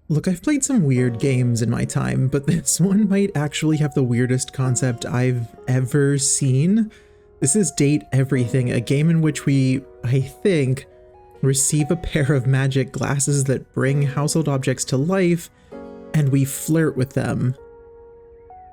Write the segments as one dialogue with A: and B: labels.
A: Look, I've played some weird games in my time, but this one might actually have the weirdest concept I've ever seen. This is Date Everything, a game in which we, I think, receive a pair of magic glasses that bring household objects to life, and we flirt with them.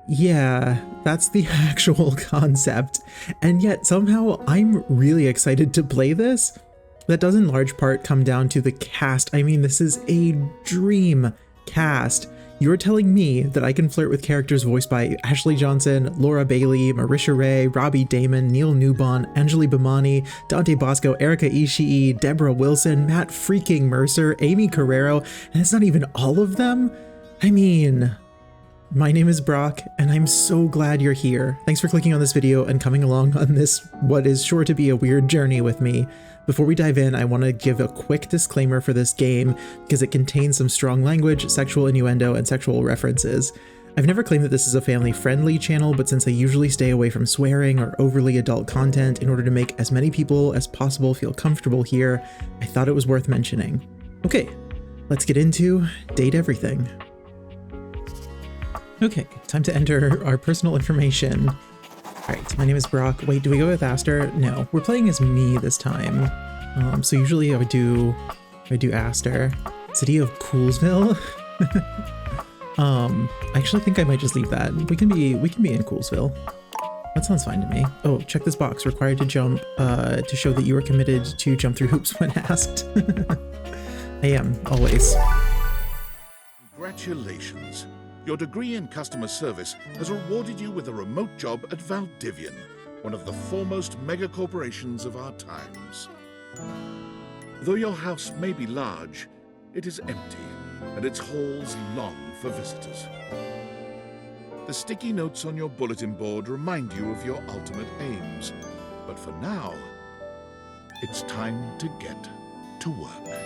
A: Yeah, that's the actual concept. And yet somehow I'm really excited to play this. That does in large part come down to the cast. I mean, this is a dream cast. You're telling me that I can flirt with characters voiced by Ashley Johnson, Laura Bailey, Marisha Ray, Robbie Damon, Neil Newbon, Anjali Bhimani, Dante Bosco, Erica Ishii, Deborah Wilson, Matt freaking Mercer, Amy Carrero, and it's not even all of them? I mean, my name is Brock, and I'm so glad you're here. Thanks for clicking on this video and coming along on this, what is sure to be a weird journey with me. Before we dive in, I want to give a quick disclaimer for this game because it contains some strong language, sexual innuendo, and sexual references. I've never claimed that this is a family-friendly channel, but since I usually stay away from swearing or overly adult content in order to make as many people as possible feel comfortable here, I thought it was worth mentioning. Okay, let's get into Date Everything. Okay, time to enter our personal information. All right, my name is Brock. Wait, do we go with Aster? No, we're playing as me this time. So usually I would do Aster. City of Coolsville. I actually think I might just leave that. We can be in Coolsville. That sounds fine to me. Oh, check this box. Required to jump to show that you are committed to jump through hoops when asked. I am, always.
B: Congratulations. Your degree in customer service has rewarded you with a remote job at Valdivian, one of the foremost mega corporations of our times. Though your house may be large, it is empty, and its halls long for visitors. The sticky notes on your bulletin board remind you of your ultimate aims, but for now, it's time to get to work.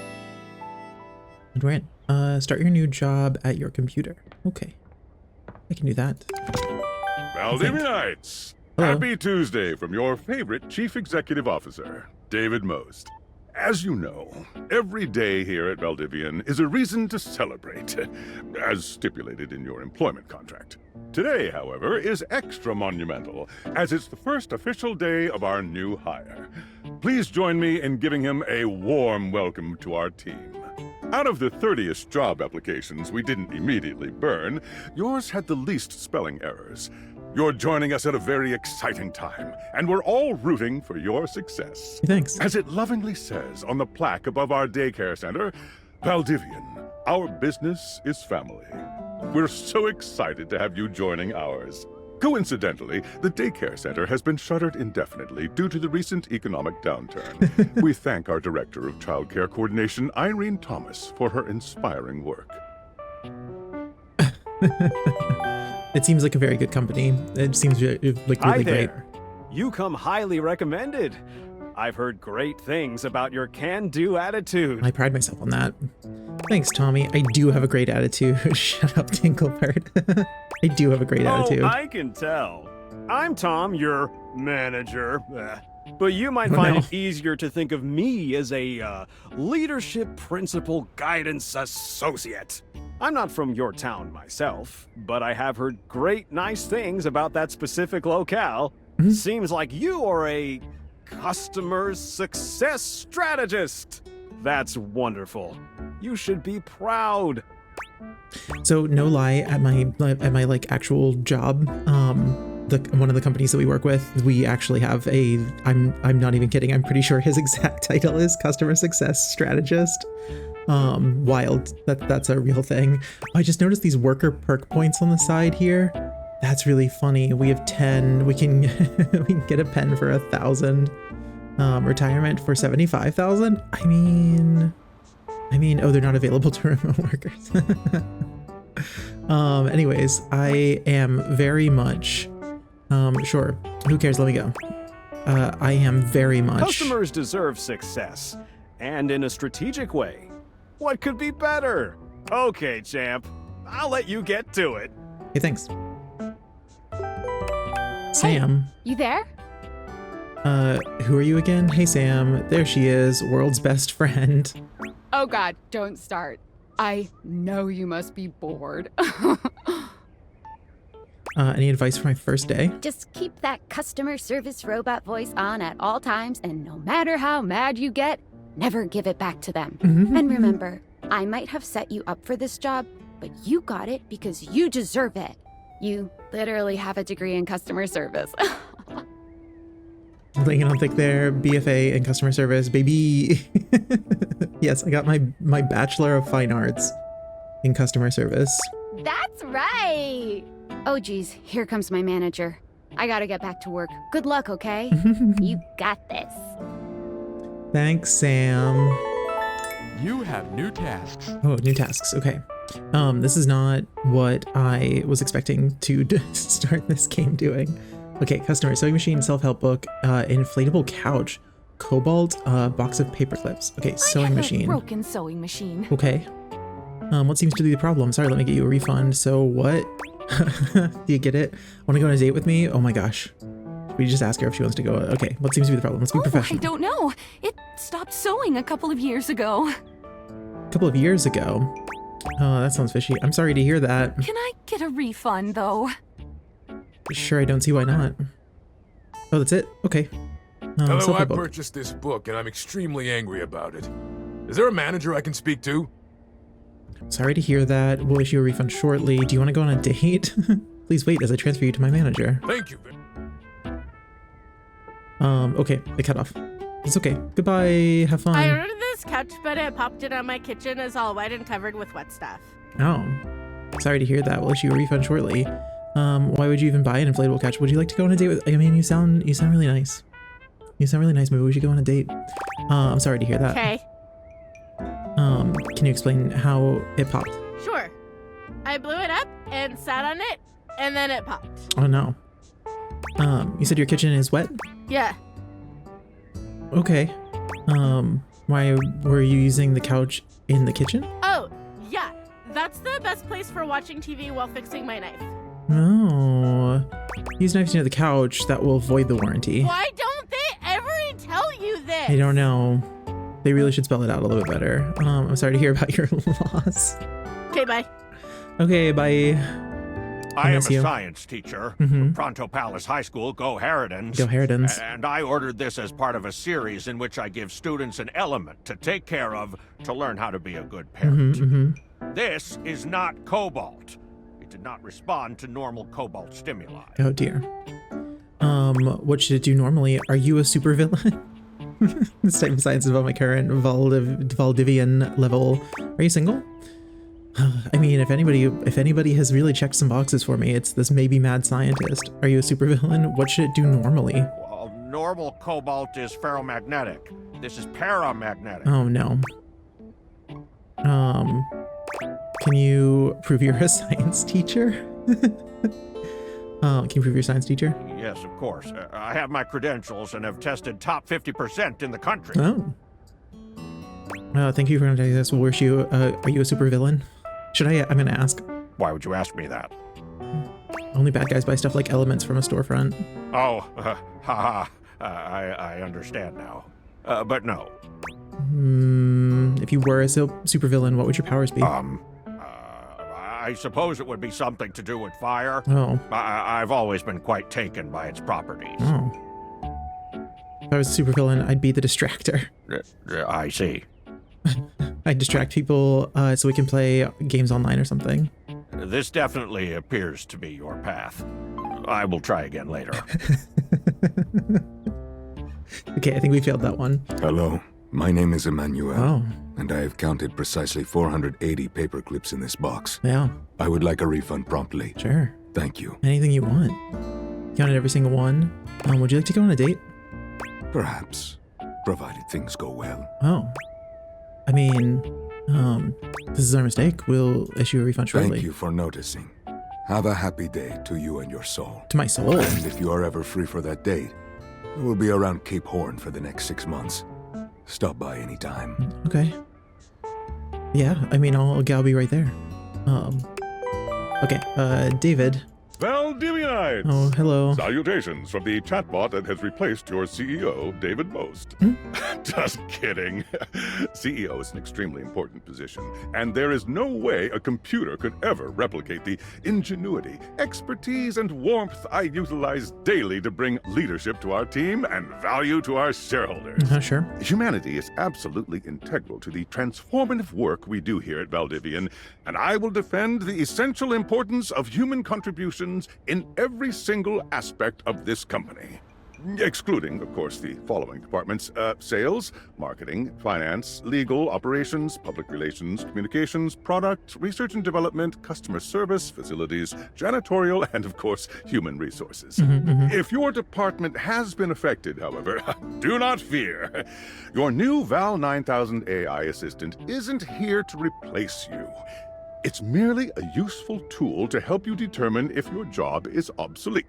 A: Dorian, start your new job at your computer. Okay, I can do that.
C: Valdivianites! Happy Tuesday from your favorite Chief Executive Officer, David Most. As you know, every day here at Valdivian is a reason to celebrate, as stipulated in your employment contract. Today, however, is extra monumental, as it's the first official day of our new hire. Please join me in giving him a warm welcome to our team. Out of the 30-ish job applications we didn't immediately burn, yours had the least spelling errors. You're joining us at a very exciting time, and we're all rooting for your success.
A: Thanks.
C: As it lovingly says on the plaque above our daycare center, Valdivian, our business is family. We're so excited to have you joining ours. Coincidentally, the daycare center has been shuttered indefinitely due to the recent economic downturn. We thank our Director of Child Care Coordination, Irene Thomas, for her inspiring work.
A: It seems like a very good company. It seems like really
D: Hi
A: great.
D: there. You come highly recommended. I've heard great things about your can-do attitude.
A: I pride myself on that. Thanks, Tommy. I do have a great attitude. Shut up, Dinklebird. I do have a great attitude.
D: Oh, I can tell. I'm Tom, your manager. But you might find it easier to think of me as a leadership principal guidance associate. I'm not from your town myself, but I have heard great nice things about that specific locale.
A: Mm-hmm.
D: Seems like you are a customer success strategist. That's wonderful. You should be proud.
A: So no lie, at my like actual job, one of the companies that we work with, we actually have a, I'm not even kidding, I'm pretty sure his exact title is customer success strategist. Wild, that's a real thing. I just noticed these worker perk points on the side here. That's really funny. We have 10. We can we can get a pen for 1,000. Retirement for 75,000. I mean, oh, they're not available to remote workers. Anyways, I am very much, sure, who cares? Let me go. I am very much.
D: Customers deserve success, and in a strategic way. What could be better? Okay, champ, I'll let you get to it.
A: Hey, thanks. Sam.
E: You there?
A: Who are you again? Hey, Sam. There she is, world's best friend.
E: Oh God, don't start. I know you must be bored.
A: Any advice for my first day?
F: Just keep that customer service robot voice on at all times, and no matter how mad you get, never give it back to them. And remember, I might have set you up for this job, but you got it because you deserve it. You literally have a degree in customer service.
A: Laying it on thick there, BFA in customer service, baby. Yes, I got my Bachelor of Fine Arts in customer service.
F: That's right. Oh geez, here comes my manager. I gotta get back to work. Good luck, okay? You got this.
A: Thanks, Sam.
G: You have new tasks.
A: Oh, new tasks. Okay. This is not what I was expecting to start this game doing. Okay, customer sewing machine, self-help book, inflatable couch, cobalt, box of paper clips. Okay, sewing machine.
E: Broken sewing machine.
A: Okay. What seems to be the problem? Sorry, let me get you a refund. So what? Do you get it? Want to go on a date with me? Oh my gosh. We just ask her if she wants to go. Okay, what seems to be the problem? Let's be professional.
E: I don't know. It stopped sewing a couple of years ago.
A: A couple of years ago? Oh, that sounds fishy. I'm sorry to hear that.
E: Can I get a refund, though?
A: Sure, I don't see why not. Oh, that's it? Okay.
G: Hello, I
A: self-help book.
G: purchased this book, and I'm extremely angry about it. Is there a manager I can speak to?
A: Sorry to hear that. We'll issue a refund shortly. Do you want to go on a date? Please wait as I transfer you to my manager.
G: Thank you.
A: Okay, I cut off. It's okay. Goodbye. Have fun.
H: I ordered this couch, but it popped it on my kitchen. It's all wet and covered with wet stuff.
A: Oh, sorry to hear that. We'll issue a refund shortly. Why would you even buy an inflatable couch? Would you like to go on a date with? I mean, you sound really nice. You sound really nice. Maybe we should go on a date. I'm sorry to hear that.
H: Okay.
A: Can you explain how it popped?
H: Sure. I blew it up and sat on it, and then it popped.
A: Oh no. You said your kitchen is wet?
H: Yeah.
A: Okay. Why were you using the couch in the kitchen?
H: Oh, yeah. That's the best place for watching TV while fixing my knife.
A: No. Use knives near the couch. That will void the warranty.
H: Why don't they ever tell you this?
A: I don't know. They really should spell it out a little bit better. I'm sorry to hear about your loss.
H: Okay, bye.
A: Okay, bye.
I: I am
A: miss
I: a
A: you.
I: science teacher
A: Mhm.
I: from Pronto Palace High School, Go Harridans.
A: Go Harridans.
I: And I ordered this as part of a series in which I give students an element to take care of to learn how to be a good parent. This is not cobalt. It did not respond to normal cobalt stimuli.
A: Oh dear. What should it do normally? Are you a supervillain? This type of science is about my current Valdivian level. Are you single? I mean, if anybody has really checked some boxes for me, it's this maybe mad scientist. Are you a supervillain? What should it do normally?
I: Well, normal cobalt is ferromagnetic. This is paramagnetic.
A: Oh no. Can you prove you're a science teacher? Can you prove you're a science teacher?
I: Yes, of course. I have my credentials and have tested top 50% in the country.
A: Oh. Thank you for contacting us. We'll wish you, are you a supervillain? I'm gonna ask.
I: Why would you ask me that?
A: Only bad guys buy stuff like elements from a storefront.
I: Oh, I understand now. But no.
A: If you were a supervillain, what would your powers be?
I: I suppose it would be something to do with fire.
A: Oh.
I: I've always been quite taken by its properties.
A: Oh. If I was a supervillain, I'd be the distractor.
I: I see.
A: I'd distract people so we can play games online or something.
I: This definitely appears to be your path. I will try again later.
A: Okay, I think we failed that one.
J: Hello, my name is Emmanuel,
A: Oh,
J: and I have counted precisely 480 paper clips in this box.
A: yeah,
J: I would like a refund promptly.
A: sure.
J: Thank you.
A: Anything you want. Counted every single one. Would you like to go on a date?
J: Perhaps, provided things go well.
A: Oh. I mean, this is our mistake. We'll issue a refund shortly.
J: Thank you for noticing. Have a happy day to you and your soul.
A: To my soul.
J: And if you are ever free for that date, I will be around Cape Horn for the next 6 months. Stop by anytime.
A: Okay. Yeah, I mean, I'll be right there. Okay, David.
C: Well, Valdivianites!
A: Oh, hello.
C: Salutations from the chatbot that has replaced your CEO, David Most. Just kidding. CEO is an extremely important position, and there is no way a computer could ever replicate the ingenuity, expertise, and warmth I utilize daily to bring leadership to our team and value to our shareholders.
A: Sure.
C: Humanity is absolutely integral to the transformative work we do here at Valdivian, and I will defend the essential importance of human contributions in every single aspect of this company. Excluding, of course, the following departments: sales, marketing, finance, legal, operations, public relations, communications, product, research and development, customer service, facilities, janitorial, and, of course, human resources. If your department has been affected, however, do not fear. Your new Val 9000 AI assistant isn't here to replace you. It's merely a useful tool to help you determine if your job is obsolete.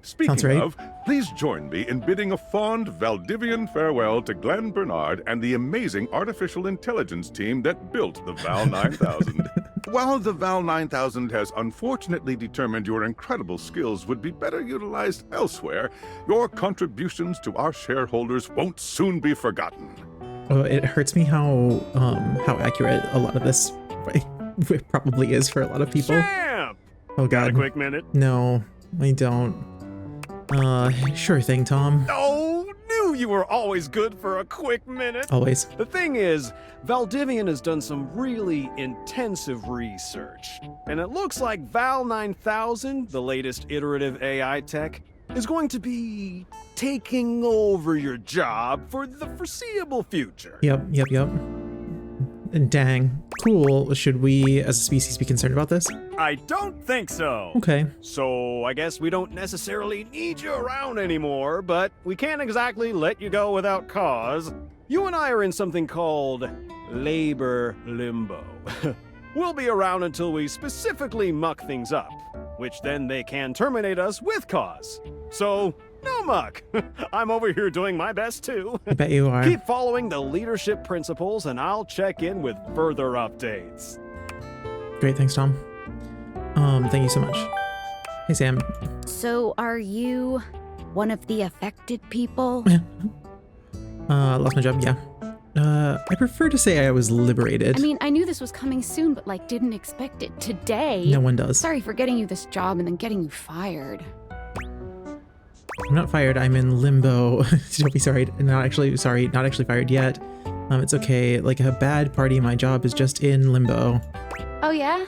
C: Speaking
A: right.
C: of, please join me in bidding a fond Valdivian farewell to Glenn Bernard and the amazing artificial intelligence team that built the Val 9000. While the Val 9000 has unfortunately determined your incredible skills would be better utilized elsewhere, your contributions to our shareholders won't soon be forgotten.
A: Oh, it hurts me how accurate a lot of this it probably is for a lot of people.
D: Champ!
A: Oh
D: Got a
A: god.
D: quick minute?
A: No, I don't. Sure thing, Tom.
D: Oh, knew you were always good for a quick minute.
A: Always.
D: The thing is, Valdivian has done some really intensive research, and it looks like Val 9000, the latest iterative AI tech, is going to be taking over your job for the foreseeable future.
A: Yep. Dang. Cool. Should we, as a species, be concerned about this?
D: I don't think so.
A: Okay.
D: So I guess we don't necessarily need you around anymore, but we can't exactly let you go without cause. You and I are in something called labor limbo. We'll be around until we specifically muck things up, which then they can terminate us with cause. So, no muck. I'm over here doing my best too.
A: I bet you are.
D: Keep following the leadership principles and I'll check in with further updates.
A: Great, thanks, Tom. Thank you so much. Hey, Sam.
F: So, are you one of the affected people?
A: Lost my job, yeah. I prefer to say I was liberated.
F: I mean, I knew this was coming soon, but didn't expect it today.
A: No one does.
F: Sorry for getting you this job and then getting you fired.
A: I'm not fired, I'm in limbo. Don't be sorry, not actually fired yet. It's okay, like a bad party, my job is just in limbo.
F: Oh yeah?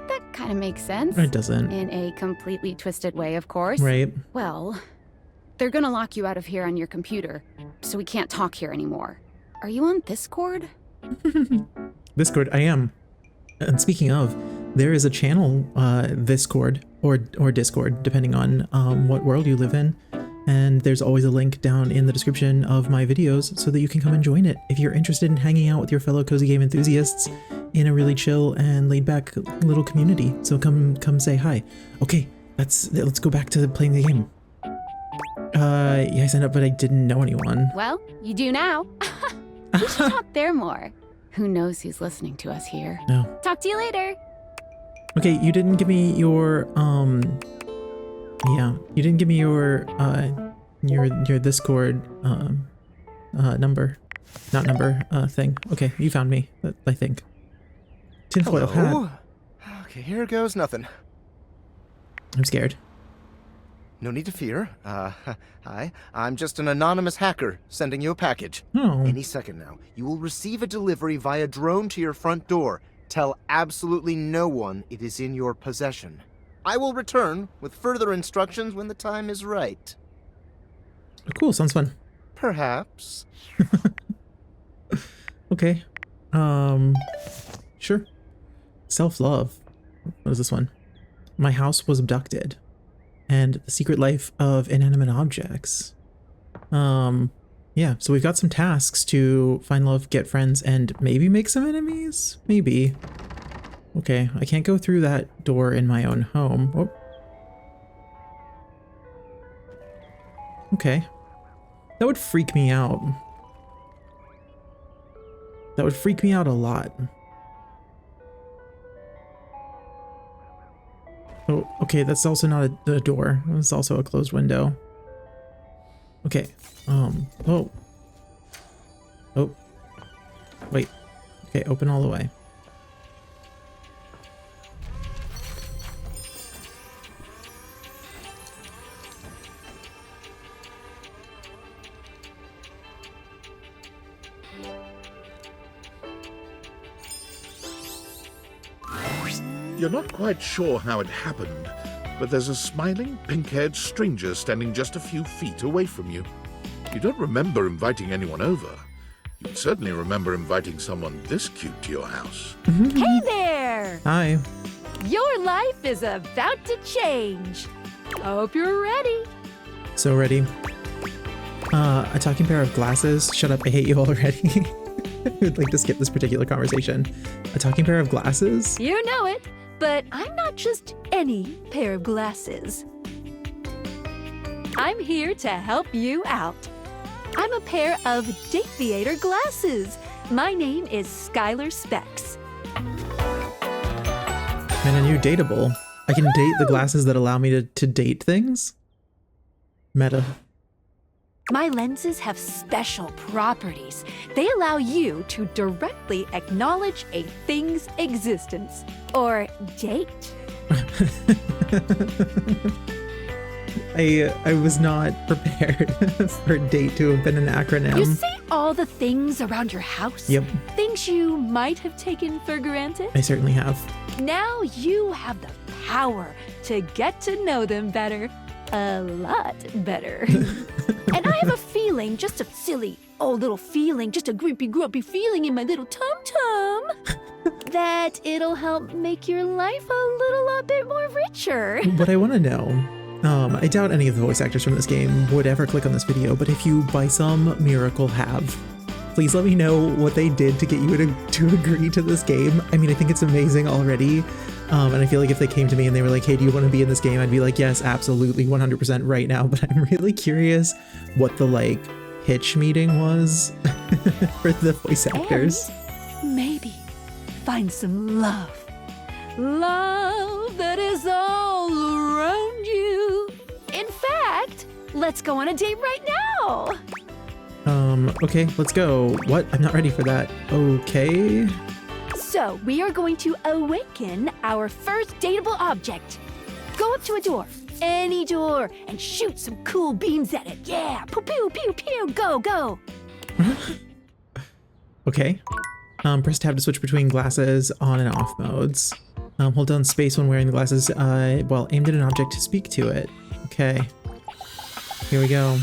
F: That kind of makes sense.
A: It doesn't.
F: In a completely twisted way, of course.
A: Right.
F: Well, they're gonna lock you out of here on your computer, so we can't talk here anymore. Are you on Discord?
A: Discord, I am. And speaking of, there is a channel, Discord, or Discord, depending on what world you live in. And there's always a link down in the description of my videos so that you can come and join it if you're interested in hanging out with your fellow cozy game enthusiasts in a really chill and laid back little community. So come say hi. Okay, let's go back to playing the game. Yeah, I signed up, but I didn't know anyone.
F: Well, you do now. We should talk there more. Who knows who's listening to us here?
A: No.
F: Talk to you later.
A: Okay, you didn't give me your yeah, you didn't give me your Discord number, not number, thing. Okay, you found me, I think. Tinfoil hat.
K: Okay, here goes nothing.
A: I'm scared.
K: No need to fear. Hi, I'm just an anonymous hacker sending you a package.
A: Oh.
K: Any second now, you will receive a delivery via drone to your front door. Tell absolutely no one it is in your possession. I will return with further instructions when the time is right.
A: Cool, sounds fun.
K: Perhaps.
A: Okay. Sure. Self-love. What is this one? My house was abducted. And the secret life of inanimate objects. Yeah, so we've got some tasks to find love, get friends, and maybe make some enemies? Maybe. Okay, I can't go through that door in my own home. Oh. Okay. That would freak me out. That would freak me out a lot. Oh, okay, that's also not a door. It's also a closed window. Okay, oh. Oh. Wait. Okay, open all the way.
B: You're not quite sure how it happened, but there's a smiling, pink-haired stranger standing just a few feet away from you. You don't remember inviting anyone over. You'd certainly remember inviting someone this cute to your house.
L: Hey there!
A: Hi.
L: Your life is about to change. Hope you're ready.
A: So ready. A talking pair of glasses. Shut up, I hate you already. I would like to skip this particular conversation. A talking pair of glasses?
L: You know it, but I'm not just any pair of glasses. I'm here to help you out. I'm a pair of Dateviator glasses. My name is Skylar Specs.
A: Man, a new dateable. I can date the glasses that allow me to date things? Meta.
L: My lenses have special properties. They allow you to directly acknowledge a thing's existence. Or date.
A: I was not prepared for date to have been an acronym.
L: You see all the things around your house?
A: Yep.
L: Things you might have taken for granted?
A: I certainly have.
L: Now you have the power to get to know them better. A lot better. And I have a feeling, just a silly old little feeling, just a grumpy feeling in my little tum-tum, that it'll help make your life a bit more richer.
A: What I want to know, I doubt any of the voice actors from this game would ever click on this video, but if you by some miracle have, please let me know what they did to get you to agree to this game. I mean, I think it's amazing already. And I feel like if they came to me and they were like, hey, do you want to be in this game? I'd be like, yes, absolutely, 100% right now. But I'm really curious what the, pitch meeting was for the voice actors.
L: And maybe find some love. Love that is all around you. In fact, let's go on a date right now.
A: Okay, let's go. What? I'm not ready for that. Okay.
L: So, we are going to awaken our first dateable object. Go up to a door, any door, and shoot some cool beams at it. Yeah, pew, pew, pew, pew, go, go.
A: Okay. Press tab to switch between glasses on and off modes. Hold down space when wearing the glasses, aimed at an object to speak to it. Okay. Here we go.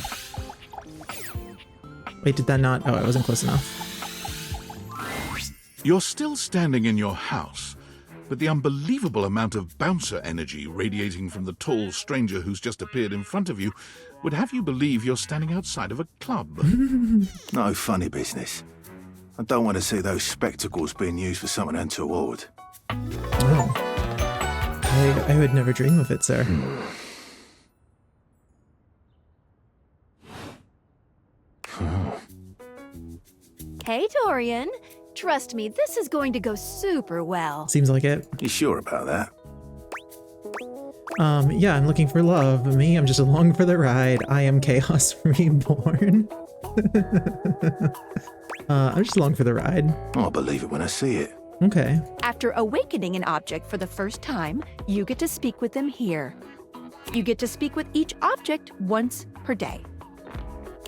A: Wait, did that not? Oh, I wasn't close enough.
B: You're still standing in your house, but the unbelievable amount of bouncer energy radiating from the tall stranger who's just appeared in front of you would have you believe you're standing outside of a club.
J: No funny business. I don't want to see those spectacles being used for something untoward.
A: Oh. I would never dream of it, sir.
L: Hey, Dorian. Trust me, this is going to go super well.
A: Seems like it.
J: You sure about that?
A: Yeah, I'm looking for love. Me, I'm just along for the ride. I am chaos reborn. I'm just along for the ride.
J: I'll believe it when I see it.
A: Okay.
L: After awakening an object for the first time, you get to speak with them here. You get to speak with each object once per day.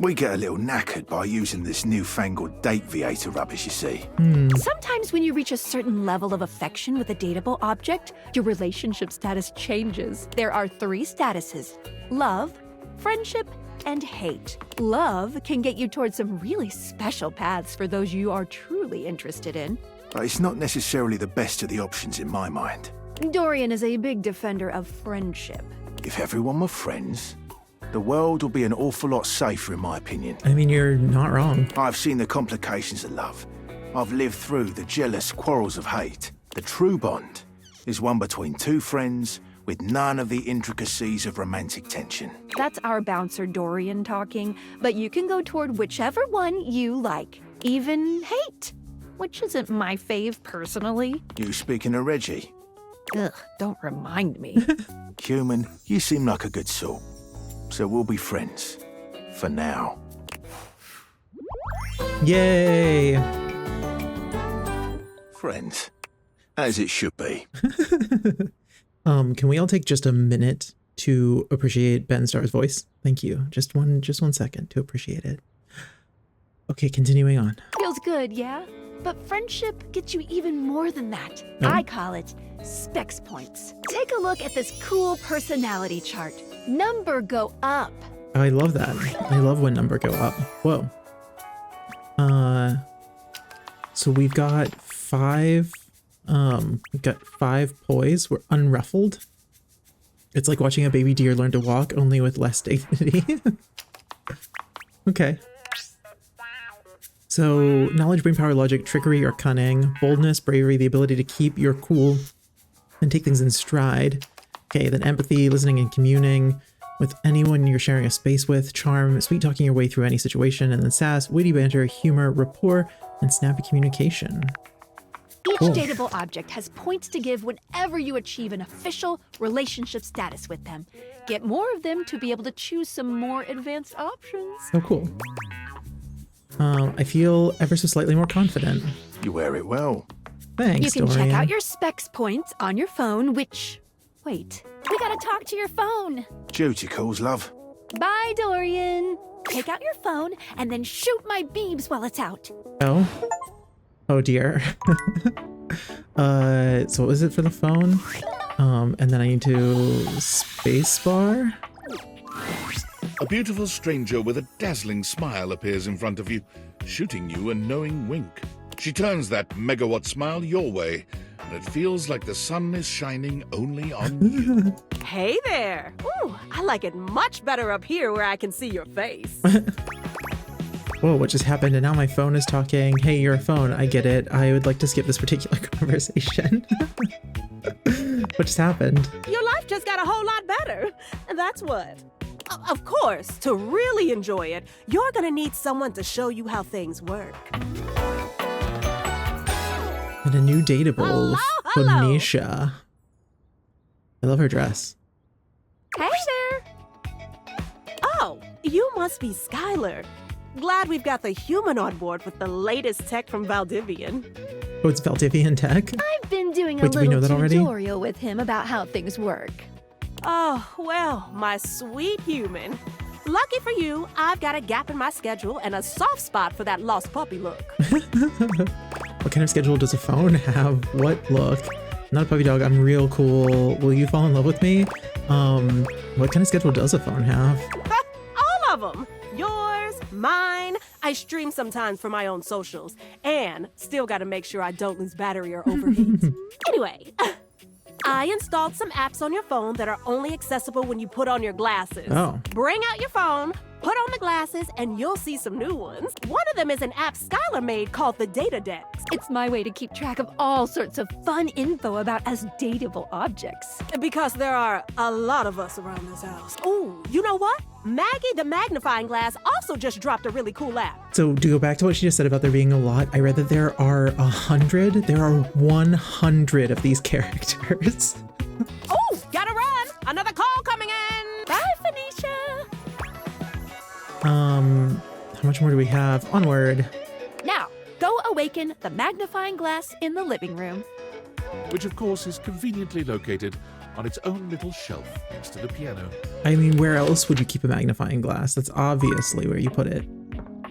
J: We get a little knackered by using this newfangled Dateviator rubbish, you see.
L: Sometimes when you reach a certain level of affection with a dateable object, your relationship status changes. There are 3 statuses: love, friendship, and hate. Love can get you towards some really special paths for those you are truly interested in.
J: But it's not necessarily the best of the options in my mind.
L: Dorian is a big defender of friendship.
J: If everyone were friends, the world will be an awful lot safer, in my opinion.
A: I mean, you're not wrong.
J: I've seen the complications of love. I've lived through the jealous quarrels of hate. The true bond is one between 2 friends with none of the intricacies of romantic tension.
L: That's our bouncer Dorian talking, but you can go toward whichever one you like. Even hate, which isn't my fave personally.
J: You speaking of Reggie?
L: Ugh, don't remind me.
J: Human, you seem like a good sort. So we'll be friends. For now.
A: Yay!
J: Friends. As it should be.
A: Can we all take just a minute to appreciate Ben Starr's voice? Thank you. Just one second to appreciate it. Okay, continuing on.
L: Feels good, yeah? But friendship gets you even more than that.
A: Oh.
L: I call it specs points. Take a look at this cool personality chart. Number go up.
A: I love that. I love when number go up. Whoa. So we've got 5 poise. We're unruffled. It's like watching a baby deer learn to walk, only with less dignity. Okay. So knowledge, brain power, logic, trickery, or cunning, boldness, bravery, the ability to keep your cool and take things in stride. Okay, then empathy, listening and communing with anyone you're sharing a space with, charm, sweet talking your way through any situation, and then sass, witty banter, humor, rapport, and snappy communication.
L: Each
A: Cool.
L: dateable object has points to give whenever you achieve an official relationship status with them. Get more of them to be able to choose some more advanced options.
A: Oh, cool. I feel ever so slightly more confident.
J: You wear it well.
A: Thanks,
L: You can
A: Dorian.
L: check out your specs points on your phone, which... Wait, we gotta talk to your phone.
J: Duty calls, love.
L: Bye, Dorian. Take out your phone and then shoot my beams while it's out.
A: Oh. Oh dear. So what was it for the phone? And then I need to spacebar.
B: A beautiful stranger with a dazzling smile appears in front of you, shooting you a knowing wink. She turns that megawatt smile your way, and it feels like the sun is shining only on you.
M: Hey there! Ooh, I like it much better up here where I can see your face.
A: Whoa, what just happened? And now my phone is talking. Hey, you're a phone. I get it. I would like to skip this particular conversation. What just happened?
M: Your life just got a whole lot better. And that's what. Of course, to really enjoy it, you're gonna need someone to show you how things work.
A: And a new dateable,
M: Hello.
A: Phoenicia. I love her dress.
M: Hey there! Oh, you must be Skylar. Glad we've got the human on board with the latest tech from Valdivian.
A: Oh, it's Valdivian tech?
L: I've been doing a
A: Wait, did we know
L: little
A: that already?
L: tutorial with him about how things work.
M: Oh, well, my sweet human. Lucky for you, I've got a gap in my schedule and a soft spot for that lost puppy look.
A: What kind of schedule does a phone have? What look? Not a puppy dog. I'm real cool. Will you fall in love with me? What kind of schedule does a phone have?
M: All of them. Yours, mine. I stream sometimes for my own socials. And still got to make sure I don't lose battery or overheat. Anyway, I installed some apps on your phone that are only accessible when you put on your glasses.
A: Oh.
M: Bring out your phone, put on the glasses, and you'll see some new ones. One of them is an app Skylar made called the Data Dex.
L: It's my way to keep track of all sorts of fun info about us dateable objects.
M: Because there are a lot of us around this house. Ooh, you know what? Maggie the Magnifying Glass also just dropped a really cool app.
A: So to go back to what she just said about there being a lot, I read that there are 100. There are 100 of these characters.
M: Oh, gotta run! Another call coming in!
L: Bye, Phoenicia!
A: How much more do we have? Onward.
L: Now, go awaken the magnifying glass in the living room.
B: Which, of course, is conveniently located on its own little shelf next to the piano.
A: I mean, where else would you keep a magnifying glass? That's obviously where you put it.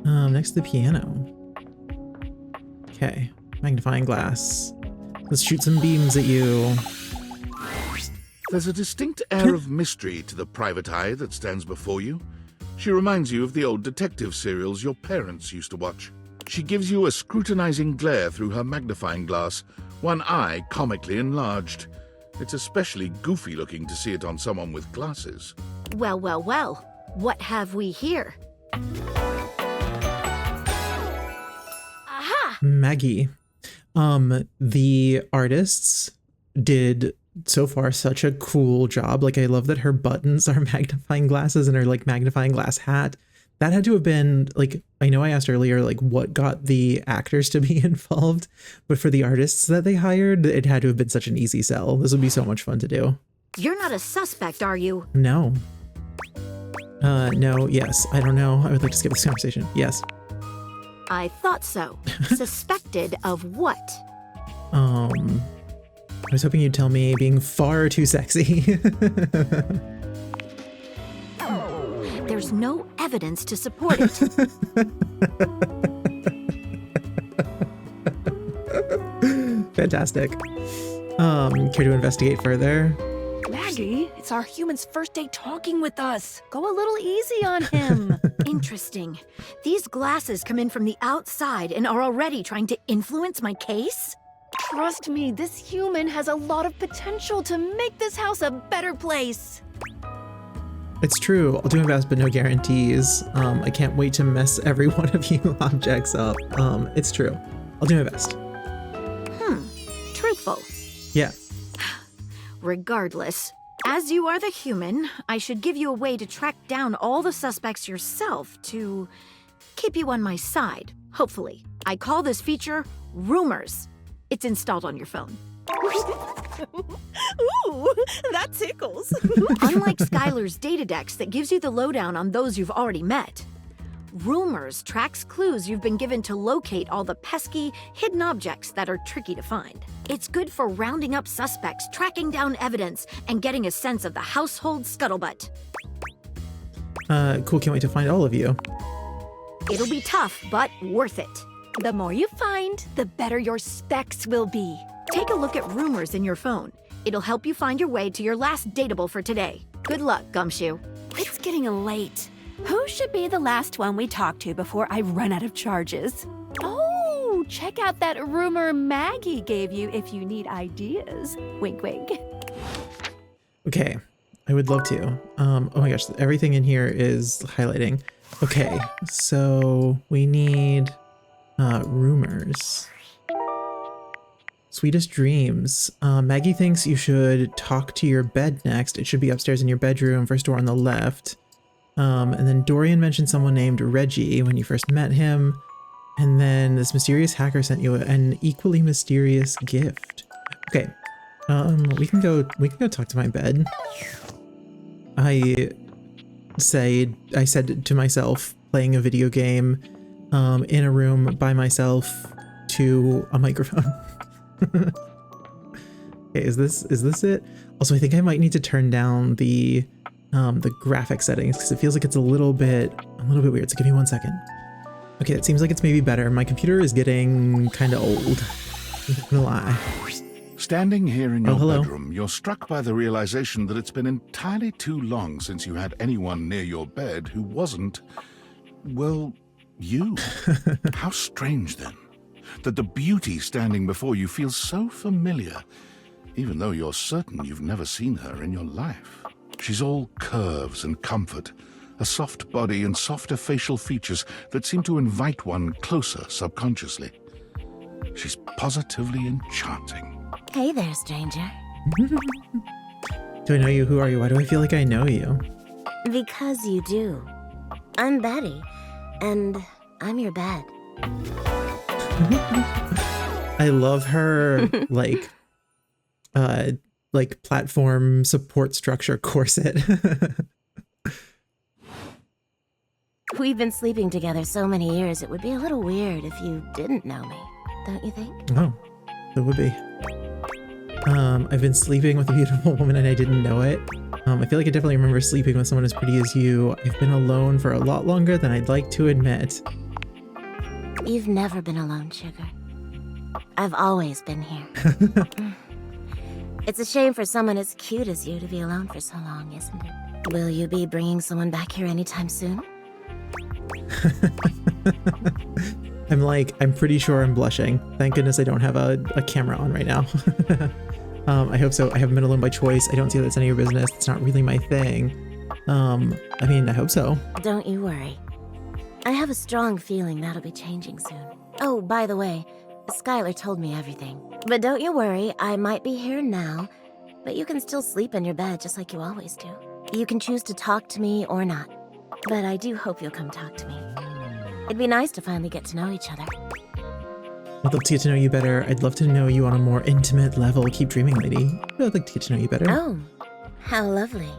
A: Next to the piano. Okay, magnifying glass. Let's shoot some beams at you.
B: There's a distinct air of mystery to the private eye that stands before you. She reminds you of the old detective serials your parents used to watch. She gives you a scrutinizing glare through her magnifying glass, one eye comically enlarged. It's especially goofy looking to see it on someone with glasses.
F: Well, well, well. What have we here? Aha!
A: Maggie. The artists did so far such a cool job. Like, I love that her buttons are magnifying glasses and her like magnifying glass hat. that had to have been like, I know I asked earlier, like what got the actors to be involved, but for the artists that they hired, it had to have been such an easy sell. This would be so much fun to do.
L: You're not a suspect, are you?
A: No. No, yes. I don't know. I would like to skip this conversation. Yes.
L: I thought so. Suspected of what?
A: I was hoping you'd tell me being far too sexy.
L: There's no evidence to support it.
A: Fantastic. Care to investigate further?
L: Maggie, it's our human's first day talking with us. Go a little easy on him. Interesting. These glasses come in from the outside and are already trying to influence my case? Trust me, this human has a lot of potential to make this house a better place.
A: It's true. I'll do my best, but no guarantees. I can't wait to mess every one of you objects up. It's true. I'll do my best.
L: Truthful.
A: Yeah.
L: Regardless, as you are the human, I should give you a way to track down all the suspects yourself to keep you on my side, hopefully. I call this feature Rumors. It's installed on your phone.
M: Ooh, that tickles.
L: Unlike Skylar's Datadex that gives you the lowdown on those you've already met, Rumors tracks clues you've been given to locate all the pesky, hidden objects that are tricky to find. It's good for rounding up suspects, tracking down evidence, and getting a sense of the household scuttlebutt.
A: Cool, can't wait to find all of you.
L: It'll be tough, but worth it. The more you find, the better your specs will be. Take a look at Rumors in your phone. It'll help you find your way to your last dateable for today. Good luck, Gumshoe.
E: It's getting late. Who should be the last one we talk to before I run out of charges? Oh, check out that rumor Maggie gave you if you need ideas. Wink, wink.
A: Okay, I would love to. Oh my gosh, everything in here is highlighting. Okay, so we need rumors. Sweetest dreams. Maggie thinks you should talk to your bed next. It should be upstairs in your bedroom, first door on the left. And then Dorian mentioned someone named Reggie when you first met him. And then this mysterious hacker sent you an equally mysterious gift. Okay. We can go talk to my bed. I said to myself, playing a video game in a room by myself to a microphone. Okay, is this it? Also, I think I might need to turn down the graphic settings because it feels like it's a little bit weird. So give me 1 second. Okay, it seems like it's maybe better. My computer is getting kind of old. I'm not gonna lie.
B: Standing here in your
A: hello.
B: bedroom, you're struck by the realization that it's been entirely too long since you had anyone near your bed who wasn't, well, you. How strange, then, that the beauty standing before you feels so familiar, even though you're certain you've never seen her in your life. She's all curves and comfort, a soft body and softer facial features that seem to invite one closer subconsciously. She's positively enchanting.
N: Hey there, stranger.
A: Do I know you? Who are you? Why do I feel like I know you?
N: Because you do. I'm Betty, and I'm your bed.
A: I love her like platform support structure corset.
N: We've been sleeping together so many years, it would be a little weird if you didn't know me, don't you think?
A: Oh, it would be. I've been sleeping with a beautiful woman and I didn't know it. I feel like I definitely remember sleeping with someone as pretty as you. I've been alone for a lot longer than I'd like to admit.
N: You've never been alone, sugar. I've always been here. It's a shame for someone as cute as you to be alone for so long, isn't it? Will you be bringing someone back here anytime soon?
A: I'm pretty sure I'm blushing. Thank goodness I don't have a camera on right now. I hope so. I haven't been alone by choice. I don't see that it's any of your business. It's not really my thing. I mean, I hope so.
N: Don't you worry. I have a strong feeling that'll be changing soon. Oh, by the way, Skylar told me everything. But don't you worry, I might be here now, but you can still sleep in your bed just like you always do. You can choose to talk to me or not. but I do hope you'll come talk to me. It'd be nice to finally get to know each other.
A: I'd love to get to know you better. I'd love to know you on a more intimate level. Keep dreaming, lady. I'd like to get to know you better.
N: Oh, how lovely.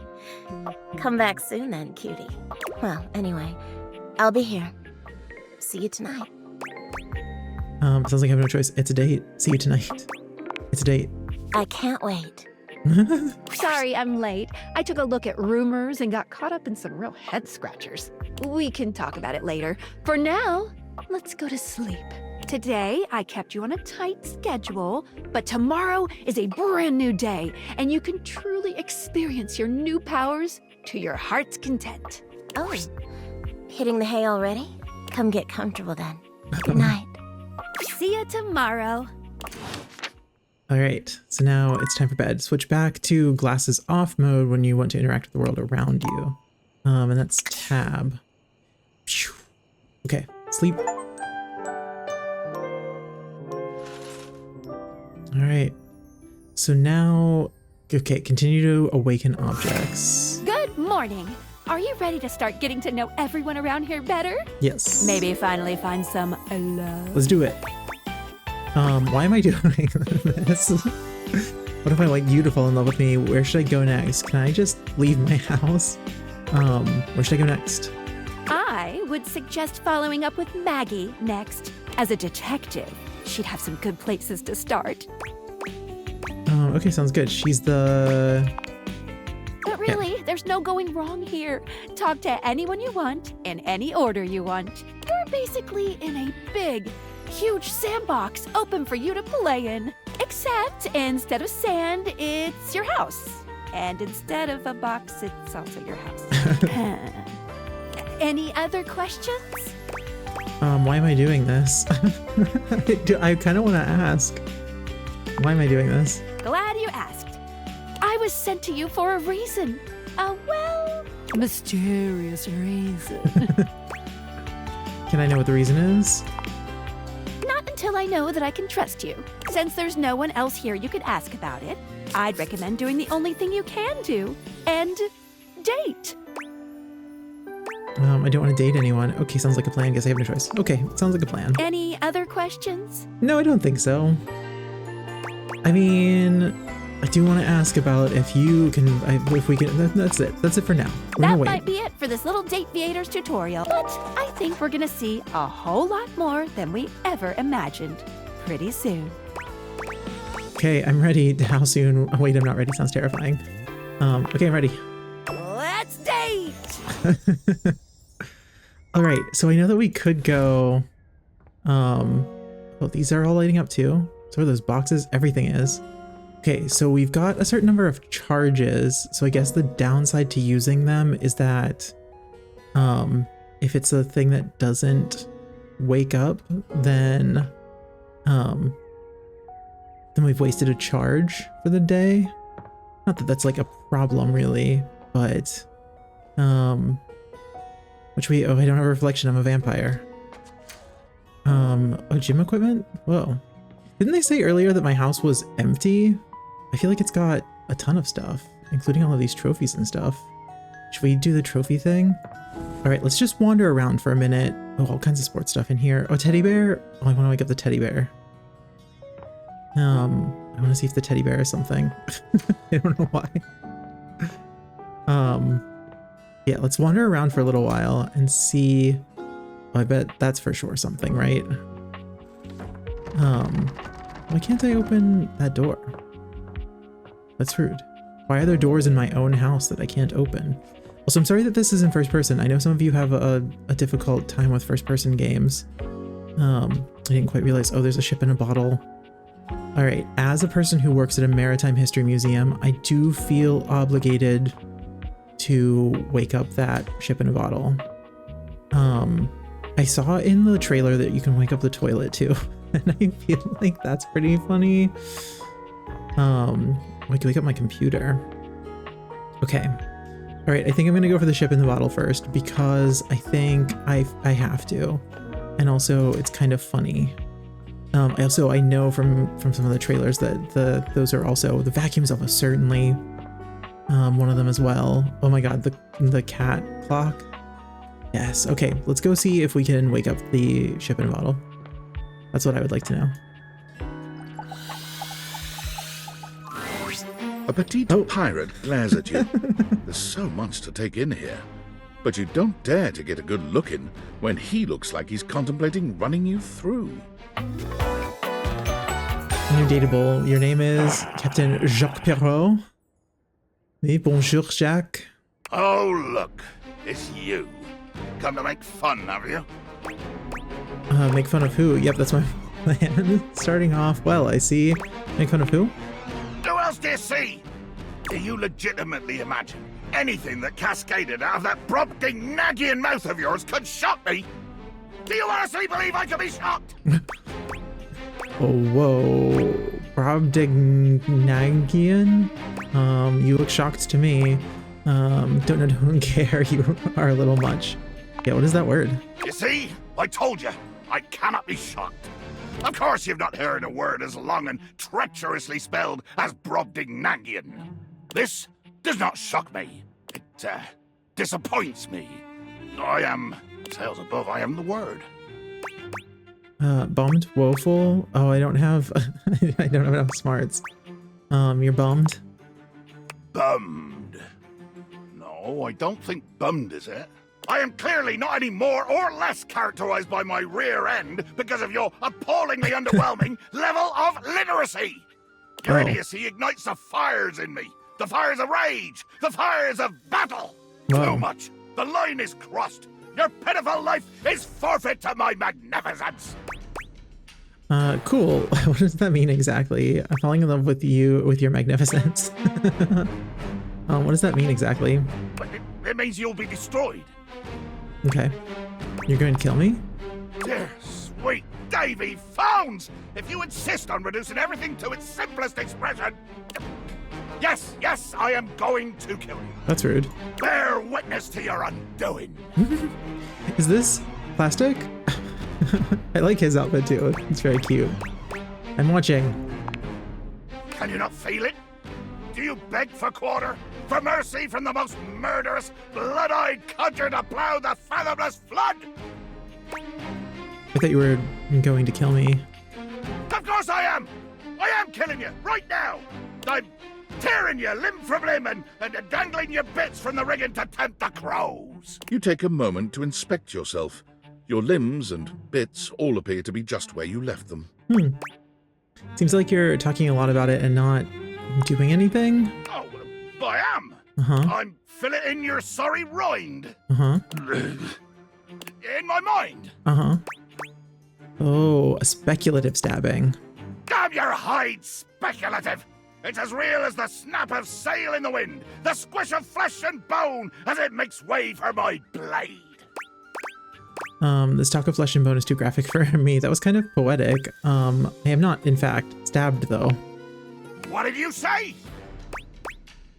N: Come back soon then, cutie. Well, anyway, I'll be here. See you tonight.
A: Sounds like I have no choice. It's a date. See you tonight. It's a date.
N: I can't wait.
L: Sorry, I'm late. I took a look at rumors and got caught up in some real head scratchers. We can talk about it later. For now, let's go to sleep. Today, I kept you on a tight schedule, but tomorrow is a brand new day, and you can truly experience your new powers to your heart's content.
N: Oh, hitting the hay already? Come get comfortable then. Good night.
L: See you tomorrow.
A: All right, so now it's time for bed. Switch back to glasses off mode when you want to interact with the world around you. And that's tab. Okay, sleep. All right, so now, okay, continue to awaken objects.
L: Good morning. Are you ready to start getting to know everyone around here better?
A: Yes.
L: Maybe finally find some love.
A: Let's do it. Why am I doing this? What if I want you to fall in love with me? Where should I go next? Can I just leave my house? Where should I go next?
L: I would suggest following up with Maggie next. As a detective, she'd have some good places to start.
A: Okay, sounds good. She's the...
L: But really, there's no going wrong here. Talk to anyone you want, in any order you want. You're basically in a big, huge sandbox open for you to play in. Except instead of sand, it's your house. And instead of a box, it's also your house. Any other questions?
A: Why am I doing this? I kind of want to ask. Why am I doing this?
L: Glad you asked. I was sent to you for a reason. A, well, mysterious reason.
A: Can I know what the reason is?
L: Not until I know that I can trust you. Since there's no one else here you could ask about it, I'd recommend doing the only thing you can do, and date.
A: I don't want to date anyone. Okay, sounds like a plan. Guess I have no choice. Okay, sounds like a plan.
L: Any other questions?
A: No, I don't think so. I mean, I do want to ask about if you can, if we can, that's it. That's it for now. We're
L: That
A: gonna
L: might
A: wait.
L: be it for this little Date Viators tutorial, but I think we're gonna see a whole lot more than we ever imagined pretty soon.
A: Okay, I'm ready. How soon? Oh, wait, I'm not ready. Sounds terrifying. Okay, I'm ready.
L: Let's date!
A: All right, so I know that we could go, well, these are all lighting up too. So are those boxes? Everything is. Okay, so we've got a certain number of charges. So I guess the downside to using them is that, if it's a thing that doesn't wake up, then we've wasted a charge for the day. Not that that's like a problem really, but, oh, I don't have a reflection. I'm a vampire. Oh, gym equipment? Whoa. Didn't they say earlier that my house was empty? I feel like it's got a ton of stuff, including all of these trophies and stuff. Should we do the trophy thing? All right, let's just wander around for a minute. Oh, all kinds of sports stuff in here. Oh, teddy bear. Oh, I want to wake up the teddy bear. I want to see if the teddy bear is something. I don't know why. Yeah, let's wander around for a little while and see. Oh, I bet that's for sure something, right? Why can't I open that door? That's rude. Why are there doors in my own house that I can't open? Also, I'm sorry that this is in first person. I know some of you have a difficult time with first person games. I didn't quite realize, oh, there's a ship in a bottle. All right, as a person who works at a maritime history museum, I do feel obligated to wake up that ship in a bottle. I saw in the trailer that you can wake up the toilet too, and I feel like that's pretty funny. I can wake up my computer. Okay. All right, I think I'm gonna go for the ship in the bottle first because I think I have to, and also it's kind of funny. I know from some of the trailers that those are also, the vacuum's almost certainly one of them as well. Oh my god, the cat clock. Yes, okay, let's go see if we can wake up the shipping bottle. That's what I would like to know.
B: A petite pirate glares at you. There's so much to take in here. But you don't dare to get a good look in when he looks like he's contemplating running you through.
A: You're dateable. Your name is Captain Jacques Perrault. Oui, bonjour, Jacques.
O: Oh, look. It's you. Come to make fun, have you?
A: Make fun of who? Yep, that's my plan. Starting off well, I see. Make fun of who?
O: Who else do you see? Do you legitimately imagine anything that cascaded out of that Brobdingnagian mouth of yours could shock me? Do you honestly believe I could be shocked?
A: Oh, whoa. Brobdingnagian? You look shocked to me. Don't care. You are a little much. Yeah, what is that word?
O: You see? I told you. I cannot be shocked. Of course you've not heard a word as long and treacherously spelled as Brobdingnagian. This does not shock me. It, disappoints me. I am, tails above, I am the word.
A: Bummed? Woeful? Oh, I don't have enough smarts. You're bummed?
O: Bummed. No, I don't think bummed is it. I am clearly not any more or less characterized by my rear end because of your appallingly underwhelming level of literacy. Your idiocy ignites the fires in me. The fires of rage. The fires of battle.
A: Wow.
O: Too much. The line is crossed. Your pitiful life is forfeit to my magnificence.
A: Cool. What does that mean exactly? I'm falling in love with you, with your magnificence. What does that mean exactly?
O: It means you'll be destroyed.
A: Okay. You're going to kill me?
O: Dear sweet Davy Phones! If you insist on reducing everything to its simplest expression... Yes, I am going to kill you.
A: That's rude.
O: Bear witness to your undoing.
A: Is this plastic? I like his outfit too. It's very cute. I'm watching.
O: Can you not feel it? Do you beg for quarter? For mercy from the most murderous, blood-eyed cudger to plow the fathomless flood?
A: I thought you were going to kill me.
O: Of course I am! I am killing you, right now! I'm tearing you limb from limb and dangling your bits from the rigging to tempt the crows.
B: You take a moment to inspect yourself. Your limbs and bits all appear to be just where you left them.
A: Seems like you're talking a lot about it and not doing anything.
O: Oh, well, I am. I'm filleting your sorry rind. In my mind.
A: Oh, a speculative stabbing.
O: Damn your hide, speculative! It's as real as the snap of sail in the wind, the squish of flesh and bone as it makes way for my blade.
A: This talk of flesh and bone is too graphic for me. That was kind of poetic. I am not, in fact, stabbed though.
O: What did you say?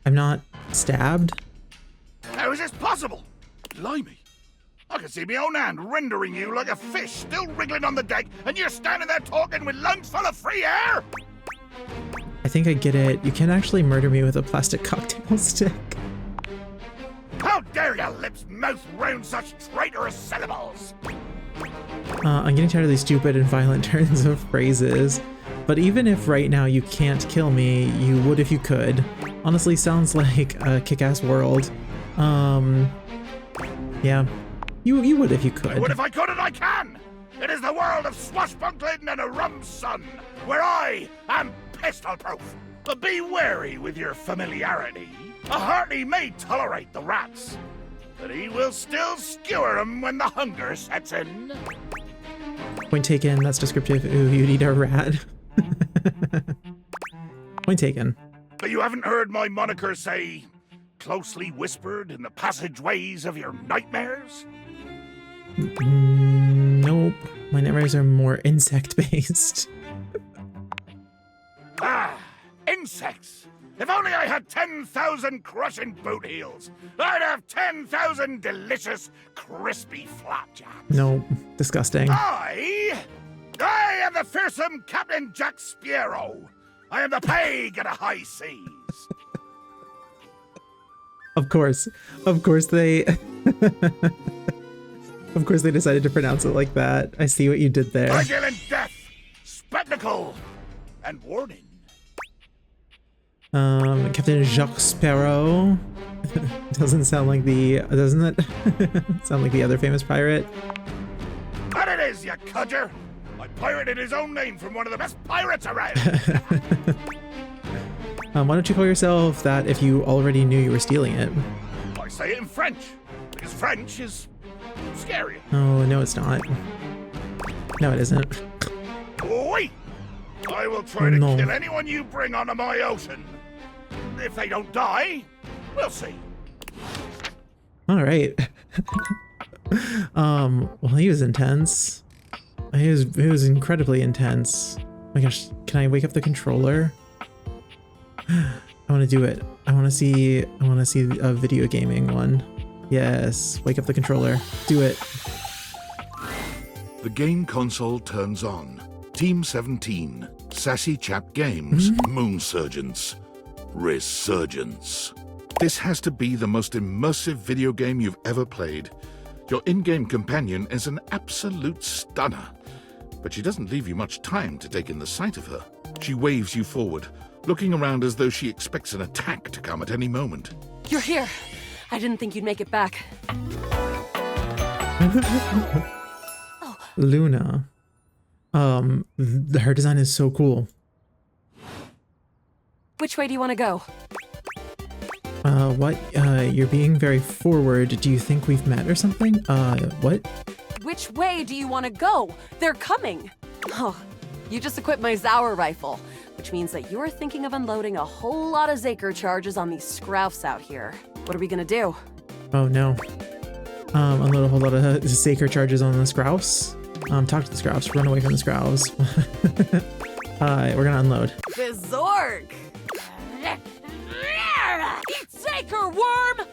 A: I'm not stabbed?
O: How is this possible? Blimey. I can see my own hand rendering you like a fish still wriggling on the deck, and you're standing there talking with lungs full of free air?
A: I think I get it. You can't actually murder me with a plastic cocktail stick.
O: How dare your lips mouth round such traitorous syllables?
A: I'm getting tired of these stupid and violent turns of phrases. But even if right now you can't kill me, you would if you could. Honestly, sounds like a kick-ass world. Yeah. You would if you could.
O: I would if I could, and I can! It is the world of swashbuckling and a rum sun, where I am pistol-proof. But be wary with your familiarity. A hearty may tolerate the rats, but he will still skewer them when the hunger sets in.
A: Point taken, that's descriptive. Ooh, you'd eat a rat. Point taken.
O: But you haven't heard my moniker say, closely whispered in the passageways of your nightmares?
A: Nope. My nightmares are more insect-based.
O: Insects! If only I had 10,000 crushing boot heels, I'd have 10,000 delicious, crispy flapjacks.
A: No, disgusting.
O: I am the fearsome Captain Jack Sparrow. I am the plague of the high seas.
A: Of course they... Of course they decided to pronounce it like that. I see what you did there.
O: Vigilant death, spectacle, and warning.
A: Captain Jacques Sparrow. Doesn't sound like doesn't it? Sound like the other famous pirate?
O: That it is, you cudger! I pirated his own name from one of the best pirates around!
A: Why don't you call yourself that if you already knew you were stealing it?
O: I say it in French, because French is scary.
A: Oh, no it's not. No it isn't.
O: Wait! I will try to kill anyone you bring onto my ocean. If they don't die, we'll see.
A: Alright. Well, he was intense. He was incredibly intense. Oh my gosh, can I wake up the controller? I want to do it. I want to see a video gaming one. Yes, wake up the controller. Do it.
B: The game console turns on. Team 17, Sassy Chap Games, Moon Surgeons, Resurgence. This has to be the most immersive video game you've ever played. Your in-game companion is an absolute stunner, but she doesn't leave you much time to take in the sight of her. She waves you forward, looking around as though she expects an attack to come at any moment.
M: You're here. I didn't think you'd make it back.
A: Luna. Her design is so cool.
M: Which way do you want to go?
A: What? You're being very forward. Do you think we've met or something? What?
M: Which way do you want to go? They're coming. Oh, you just equipped my Zauer rifle, which means that you're thinking of unloading a whole lot of Zaker charges on these scroufs out here. What are we gonna do?
A: Oh no. Unload a whole lot of Zaker charges on the scrouse. Talk to the scrouse. Run away from the scrouse. We're gonna unload.
M: The Zorg! Zaker worm!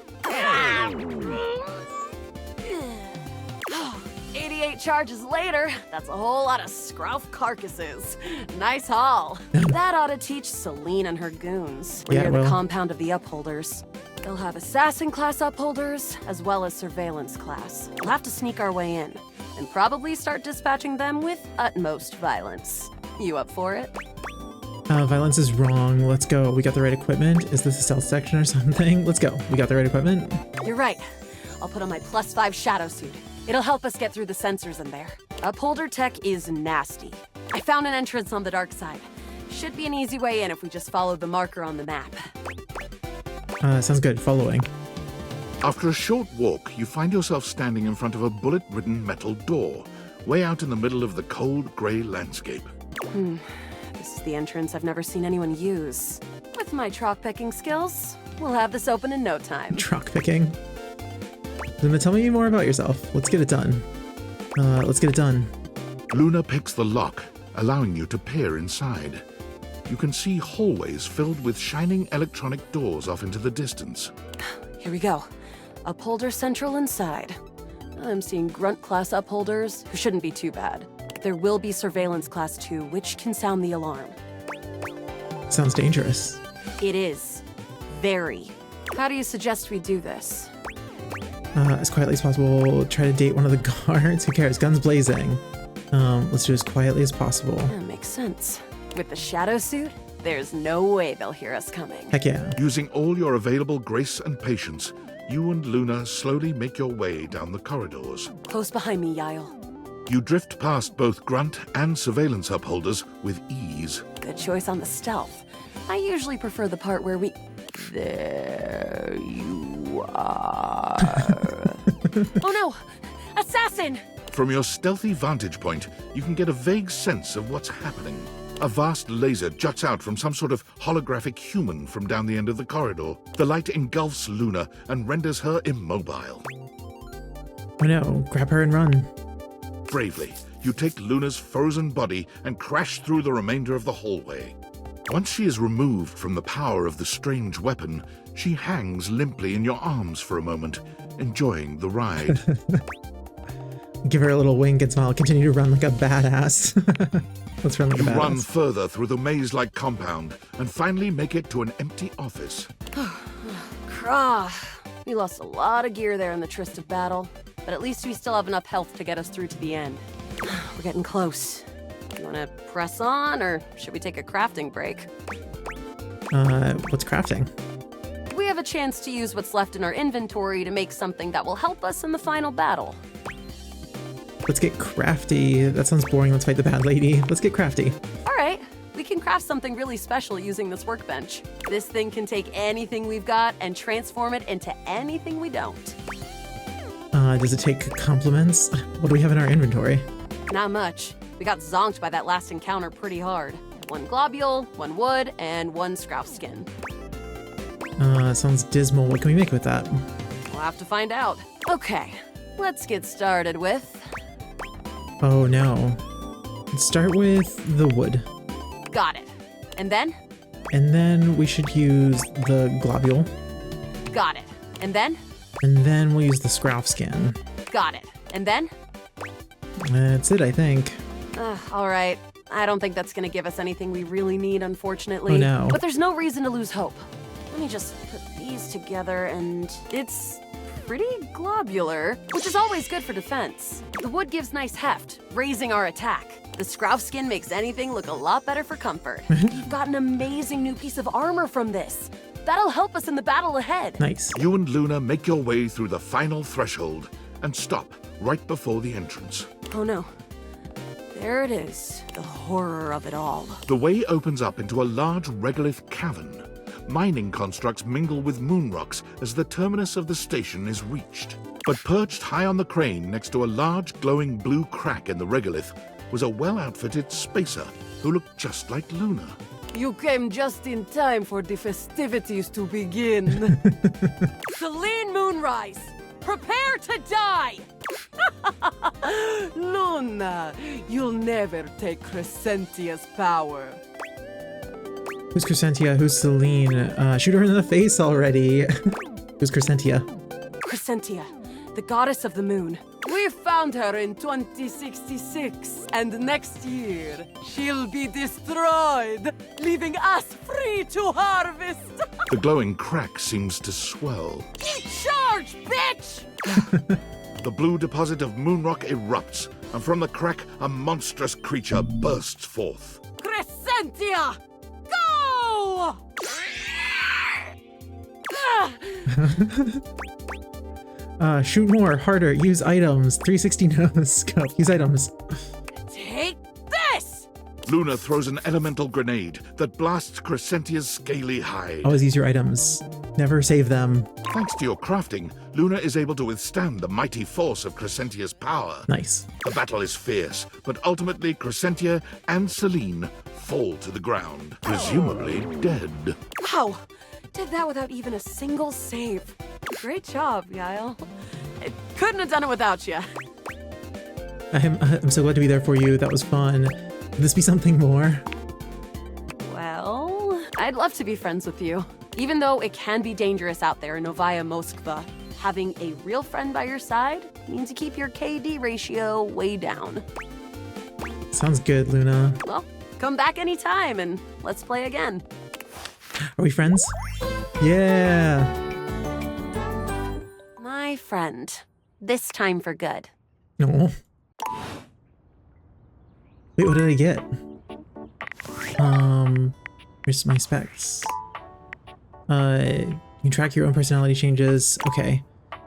M: 88 charges later, that's a whole lot of scrouf carcasses. Nice haul. That ought to teach Celine and her goons. We're near the compound of the upholders. They'll have assassin class upholders, as well as surveillance class. We'll have to sneak our way in, and probably start dispatching them with utmost violence. You up for it?
A: Violence is wrong. Let's go. We got the right equipment. Is this a stealth section or something? Let's go. We got the right equipment.
M: You're right. I'll put on my +5 shadow suit. It'll help us get through the sensors in there. Upholder tech is nasty. I found an entrance on the dark side. Should be an easy way in if we just follow the marker on the map.
A: Sounds good. Following.
B: After a short walk, you find yourself standing in front of a bullet-ridden metal door, way out in the middle of the cold, grey landscape.
M: This is the entrance I've never seen anyone use. With my chalk-picking skills, we'll have this open in no time.
A: Chalk-picking? Luna, tell me more about yourself. Let's get it done. Let's get it done.
B: Luna picks the lock, allowing you to peer inside. You can see hallways filled with shining electronic doors off into the distance.
M: Here we go. Upholder central inside. I'm seeing grunt class upholders, who shouldn't be too bad. There will be surveillance class 2, which can sound the alarm.
A: Sounds dangerous.
M: It is. Very. How do you suggest we do this?
A: As quietly as possible. Try to date one of the guards. Who cares? Guns blazing. Let's do it as quietly as possible.
M: That makes sense. With the shadow suit, there's no way they'll hear us coming.
A: Heck yeah.
B: Using all your available grace and patience, you and Luna slowly make your way down the corridors.
M: Close behind me, Yael.
B: You drift past both grunt and surveillance upholders with ease.
M: Good choice on the stealth. I usually prefer the part where we... There you are. Oh no! Assassin!
B: From your stealthy vantage point, you can get a vague sense of what's happening. A vast laser juts out from some sort of holographic human from down the end of the corridor. The light engulfs Luna and renders her immobile.
A: Oh no, grab her and run.
B: Bravely, you take Luna's frozen body and crash through the remainder of the hallway. Once she is removed from the power of the strange weapon, she hangs limply in your arms for a moment, enjoying the ride.
A: Give her a little wink and smile. Continue to run like a badass. Let's run like a badass.
B: You run further through the maze-like compound and finally make it to an empty office.
M: Krah. We lost a lot of gear there in the tryst of battle.
P: but at least we still have enough health to get us through to the end. We're getting close. You wanna press on, or should we take a crafting break?
A: What's crafting?
P: We have a chance to use what's left in our inventory to make something that will help us in the final battle.
A: Let's get crafty. That sounds boring. Let's fight the bad lady. Let's get crafty.
P: All right, we can craft something really special using this workbench. This thing can take anything we've got and transform it into anything we don't.
A: Does it take compliments? What do we have in our inventory?
P: Not much. We got zonked by that last encounter pretty hard. 1 globule, 1 wood, and 1 scrouf skin.
A: Sounds dismal. What can we make with that?
P: We'll have to find out. Okay, let's get started with...
A: Oh no. Let's start with the wood.
P: Got it. And then?
A: And then we should use the globule.
P: Got it. And then?
A: And then we'll use the scrouf skin.
P: Got it. And then?
A: That's it, I think.
P: All right. I don't think that's gonna give us anything we really need, unfortunately.
A: Oh no.
P: But there's no reason to lose hope. Let me just put these together, and it's pretty globular, which is always good for defense. The wood gives nice heft, raising our attack. The scrouf skin makes anything look a lot better for comfort. We've got an amazing new piece of armor from this. That'll help us in the battle ahead.
A: Nice.
B: You and Luna make your way through the final threshold and stop right before the entrance.
P: Oh no. There it is, the horror of it all.
B: The way opens up into a large regolith cavern. Mining constructs mingle with moon rocks as the terminus of the station is reached. But perched high on the crane next to a large glowing blue crack in the regolith was a well-outfitted spacer who looked just like Luna.
P: You came just in time for the festivities to begin. Celine Moonrise, prepare to die! Luna, you'll never take Crescentia's power.
A: Who's Crescentia? Who's Celine? Shoot her in the face already. Who's Crescentia?
P: Crescentia, the goddess of the moon. We found her in 2066, and next year, she'll be destroyed, leaving us free to harvest.
B: The glowing crack seems to swell.
P: Eat charge, bitch!
B: The blue deposit of moonrock erupts, and from the crack, a monstrous creature bursts forth.
P: Crescentia! Go!
A: Shoot more, harder, use items. 360 no scope, use items.
P: Take this!
B: Luna throws an elemental grenade that blasts Crescentia's scaly hide.
A: Always use your items. Never save them.
B: Thanks to your crafting, Luna is able to withstand the mighty force of Crescentia's power.
A: Nice.
B: The battle is fierce, but ultimately Crescentia and Celine fall to the ground, presumably dead.
P: Wow! Did that without even a single save. Great job, Yael. I couldn't have done it without you.
A: I'm so glad to be there for you. That was fun. Can this be something more?
P: Well, I'd love to be friends with you. Even though it can be dangerous out there in Novaya Moskva, having a real friend by your side means you keep your KD ratio way down.
A: Sounds good, Luna.
P: Well, come back anytime and let's play again.
A: Are we friends? Yeah!
P: My friend. This time for good.
A: No. Wait, what did I get? Where's my specs? You can track your own personality changes. Okay.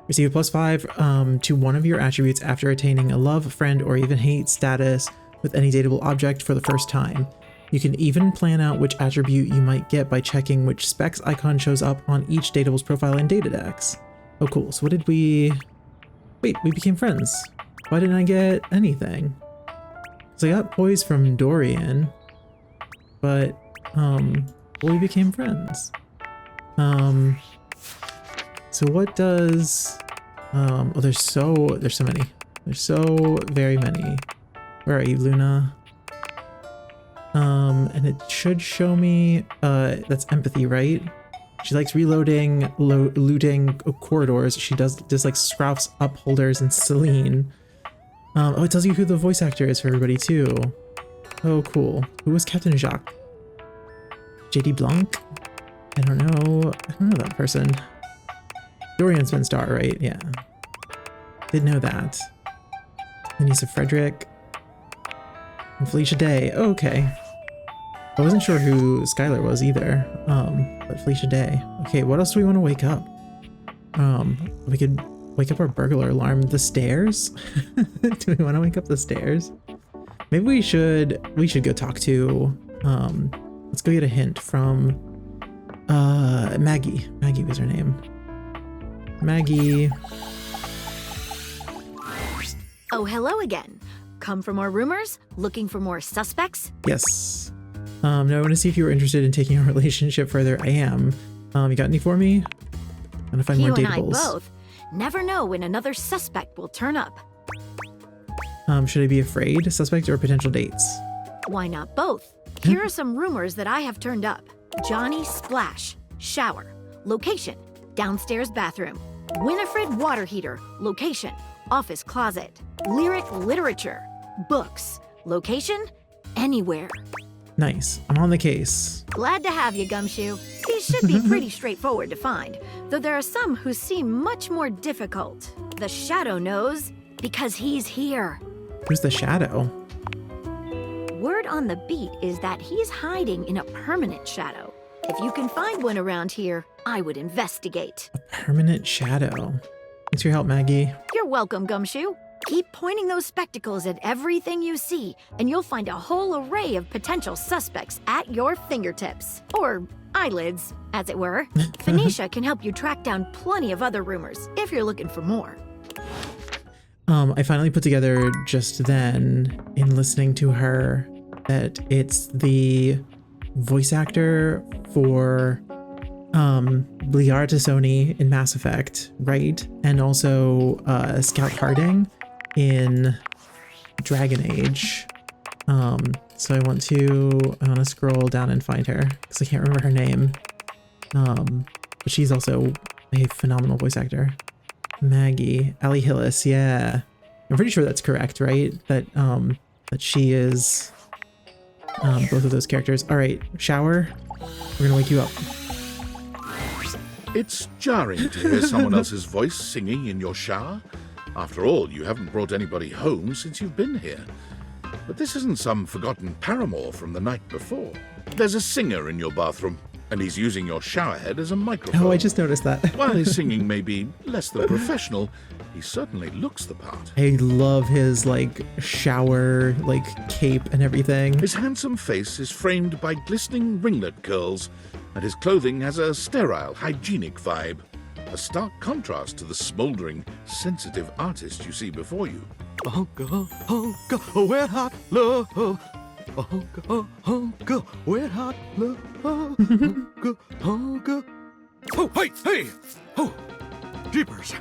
A: Receive a +5 to one of your attributes after attaining a love, friend, or even hate status with any dateable object for the first time. You can even plan out which attribute you might get by checking which specs icon shows up on each datable's profile in Datadex. Oh cool, so what did we... Wait, we became friends. Why didn't I get anything? So I got poise from Dorian, but, we became friends. So what does, oh, there's so many. There's so very many. Where are you, Luna? And it should show me, that's empathy, right? She likes reloading, looting corridors. She does like Scrouf's upholders and Celine. Oh, it tells you who the voice actor is for everybody too. Oh, cool. Who was Captain Jacques? JD Blanc? I don't know that person. Dorian's been star, right? Yeah. Didn't know that. Anissa Frederick. And Felicia Day. Oh, okay. I wasn't sure who Skylar was either. But Felicia Day. Okay, what else do we want to wake up? We could wake up our burglar alarm. The stairs? Do we want to wake up the stairs? Maybe we should go talk to, let's go get a hint from, Maggie. Maggie was her name. Maggie.
L: Oh, hello again. Come for more rumors? Looking for more suspects?
A: Yes. No, I want to see if you were interested in taking our relationship further. I am. You got any for me? I'm gonna find more
L: You and I
A: datables.
L: both never know when another suspect will turn up.
A: Should I be afraid? Suspect or potential dates?
L: Why not both? Here are some rumors that I have turned up. Johnny Splash, shower. Location, downstairs bathroom. Winifred water heater, location, office closet. Lyric literature, books. Location, anywhere.
A: Nice. I'm on the case.
L: Glad to have you, Gumshoe. These should be pretty straightforward to find, though there are some who seem much more difficult. The Shadow knows because he's here.
A: Who's the Shadow?
L: Word on the beat is that he's hiding in a permanent shadow. If you can find one around here, I would investigate.
A: Permanent Shadow. Thanks for your help, Maggie.
L: You're welcome, Gumshoe. Keep pointing those spectacles at everything you see, and you'll find a whole array of potential suspects at your fingertips. Or eyelids, as it were. Phoenicia can help you track down plenty of other rumors, if you're looking for more.
A: I finally put together just then, in listening to her, that it's the voice actor for Liara Tassoni in Mass Effect, right? And also Scout Harding in Dragon Age. So I want to scroll down and find her because I can't remember her name. But she's also a phenomenal voice actor. Maggie, Ali Hillis, yeah. I'm pretty sure that's correct, right? That she is both of those characters. All right, shower. We're gonna wake you up.
B: It's jarring to hear someone else's voice singing in your shower. After all, you haven't brought anybody home since you've been here. But this isn't some forgotten paramour from the night before. There's a singer in your bathroom, and he's using your showerhead as a microphone.
A: Oh, I just noticed that.
B: While his singing may be less than professional, he certainly looks the part.
A: I love his, shower, cape and everything.
B: His handsome face is framed by glistening ringlet curls, and his clothing has a sterile, hygienic vibe. A stark contrast to the smouldering, sensitive artist you see before you.
D: Wet hot love. Wet hot love. Oh, hey! Oh, jeepers.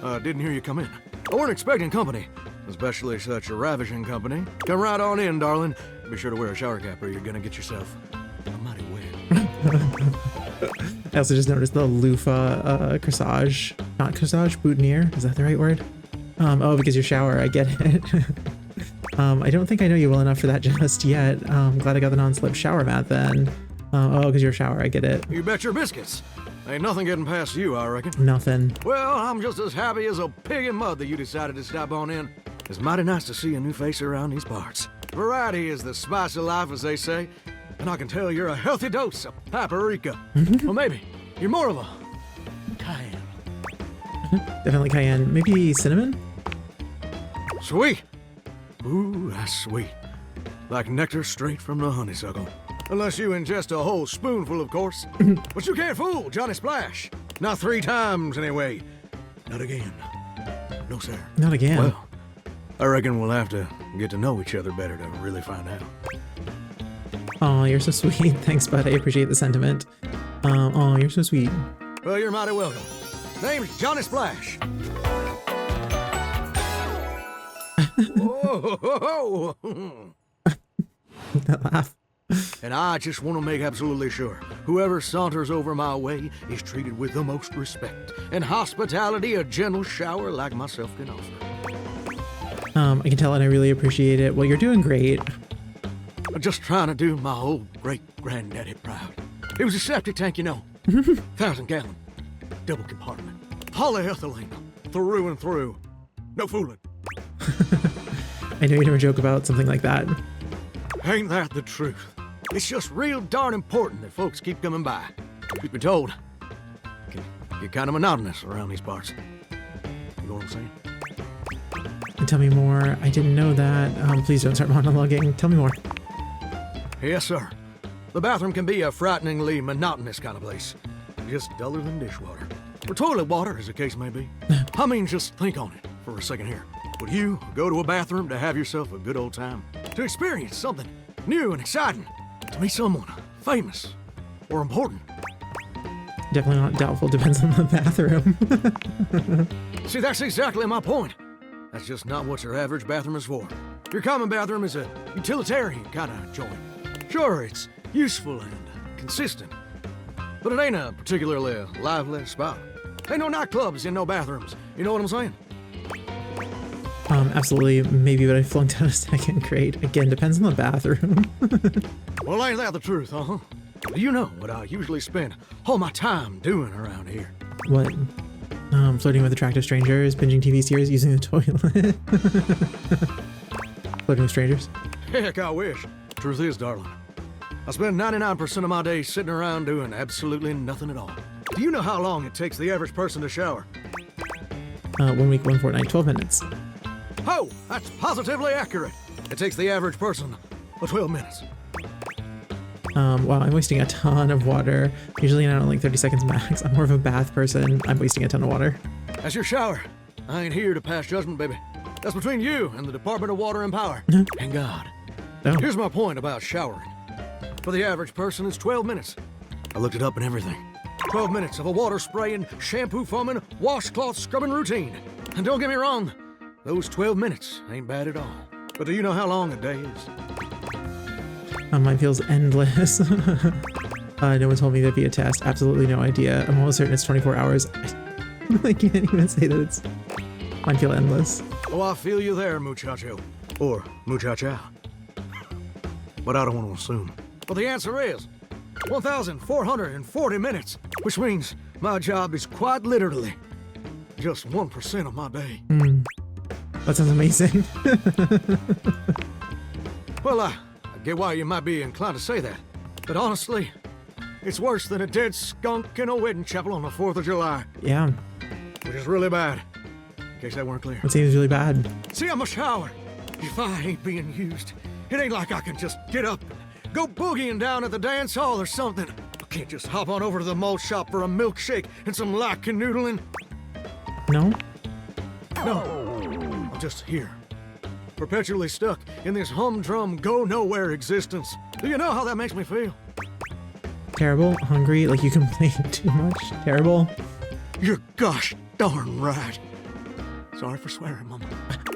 D: Didn't hear you come in. I weren't expecting company, especially such a ravishing company. Come right on in, darling. Be sure to wear a shower cap or you're gonna get yourself a mighty wet.
A: I also just noticed the loofah corsage. Not corsage, boutonniere. Is that the right word? Oh, because your shower, I get it. I don't think I know you well enough for that just yet. I'm glad I got the non-slip shower mat then. Oh, because your shower, I get it.
D: You bet your biscuits. Ain't nothing getting past you, I reckon.
A: Nothing.
D: Well, I'm just as happy as a pig in mud that you decided to stop on in. It's mighty nice to see a new face around these parts. Variety is the spice of life, as they say. And I can tell you're a healthy dose of paprika. Well, maybe you're more of a cayenne.
A: Definitely cayenne. Maybe cinnamon?
D: Sweet. Ooh, that's sweet. Like nectar straight from the honeysuckle. Unless you ingest a whole spoonful, of course. But you can't fool Johnny Splash. Not 3 times, anyway. Not again. No, sir.
A: Not again.
D: Well, I reckon we'll have to get to know each other better to really find out.
A: Oh, you're so sweet. Thanks, bud. I appreciate the sentiment. Oh, you're so sweet.
D: Well, you're mighty welcome. Name's Johnny Splash. Oh,
A: That laugh.
D: And I just want to make absolutely sure whoever saunters over my way is treated with the most respect and hospitality a gentle shower like myself can offer.
A: I can tell and I really appreciate it. Well, you're doing great.
D: Just trying to do my old great-granddaddy proud. It was a septic tank, 1,000-gallon, double compartment, polyethylene, through and through.
Q: No fooling.
A: I know you never joke about something like that.
Q: Ain't that the truth? It's just real darn important that folks keep coming by. Truth be told, it can get kind of monotonous around these parts. You know what I'm saying?
A: And tell me more. I didn't know that. Please don't start monologuing. Tell me more.
Q: Yes, sir. The bathroom can be a frighteningly monotonous kind of place. Just duller than dishwater. Or toilet water, as the case may be. I mean, just think on it for a second here. Would you go to a bathroom to have yourself a good old time? To experience something new and exciting? To meet someone famous or important?
A: Definitely not doubtful. Depends on the bathroom.
Q: See, that's exactly my point. That's just not what your average bathroom is for. Your common bathroom is a utilitarian kind of joint. Sure, it's useful and consistent, but it ain't a particularly lively spot. Ain't no nightclubs in no bathrooms. You know what I'm saying?
A: Absolutely, maybe, but I flunked out of second grade. Again, depends on the bathroom.
Q: Well, ain't that the truth, huh? Do you know what I usually spend all my time doing around here?
A: What? Flirting with attractive strangers, binging TV series, using the toilet. Flirting with strangers?
Q: Heck, I wish. Truth is, darling, I spend 99% of my day sitting around doing absolutely nothing at all. Do you know how long it takes the average person to shower?
A: 1 week, 1 fortnight, 12 minutes.
Q: Oh, that's positively accurate. It takes the average person 12 minutes.
A: Wow, I'm wasting a ton of water. Usually I don't like 30 seconds max. I'm more of a bath person. I'm wasting a ton of water.
Q: That's your shower. I ain't here to pass judgment, baby. That's between you and the Department of Water and Power. And God.
A: Oh.
Q: Here's my point about showering. For the average person, it's 12 minutes. I looked it up and everything. 12 minutes of a water spraying, shampoo foaming, washcloth scrubbing routine. And don't get me wrong, those 12 minutes ain't bad at all. But do you know how long a day is?
A: Mine feels endless. No one told me there'd be a test. Absolutely no idea. I'm almost certain it's 24 hours. I can't even say that it's... Mine feel endless.
Q: Oh, I feel you there, muchacho. Or muchacha. But I don't want to assume. Well, the answer is 1,440 minutes, which means my job is quite literally just 1% of my day.
A: That sounds amazing.
Q: Well, I get why you might be inclined to say that. But honestly, it's worse than a dead skunk in a wedding chapel on the 4th of July.
A: Yeah.
Q: Which is really bad, in case that weren't clear.
A: That seems really bad.
Q: See, I'm a shower. If I ain't being used, it ain't like I can just get up and go boogieing down at the dance hall or something. I can't just hop on over to the malt shop for a milkshake and some light canoodling.
A: No?
Q: No. I'm just here. Perpetually stuck in this humdrum, go-nowhere existence. Do you know how that makes me feel?
A: Terrible? Hungry? Like you complain too much? Terrible?
Q: You're gosh darn right. Sorry for swearing, Mama.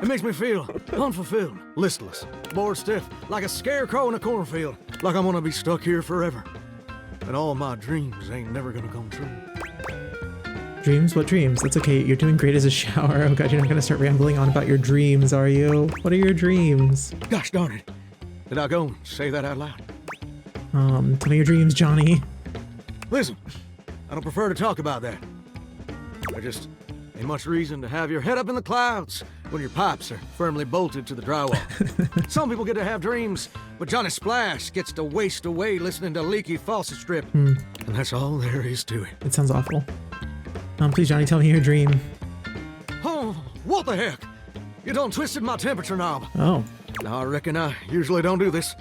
Q: It makes me feel unfulfilled, listless, bored stiff, like a scarecrow in a cornfield, like I'm gonna be stuck here forever. And all my dreams ain't never gonna come true.
A: Dreams? What dreams? That's okay. You're doing great as a shower. Oh god, you're not gonna start rambling on about your dreams, are you? What are your dreams?
Q: Gosh darn it. Did I go and say that out loud?
A: Tell me your dreams, Johnny.
Q: Listen, I don't prefer to talk about that. I just ain't much reason to have your head up in the clouds when your pipes are firmly bolted to the drywall. Some people get to have dreams, but Johnny Splash gets to waste away listening to leaky faucet strip. And that's all there is to it.
A: It sounds awful. Please, Johnny, tell me your dream.
Q: Oh, what the heck? You done twisted my temperature knob.
A: Oh.
Q: Now, I reckon I usually don't do this,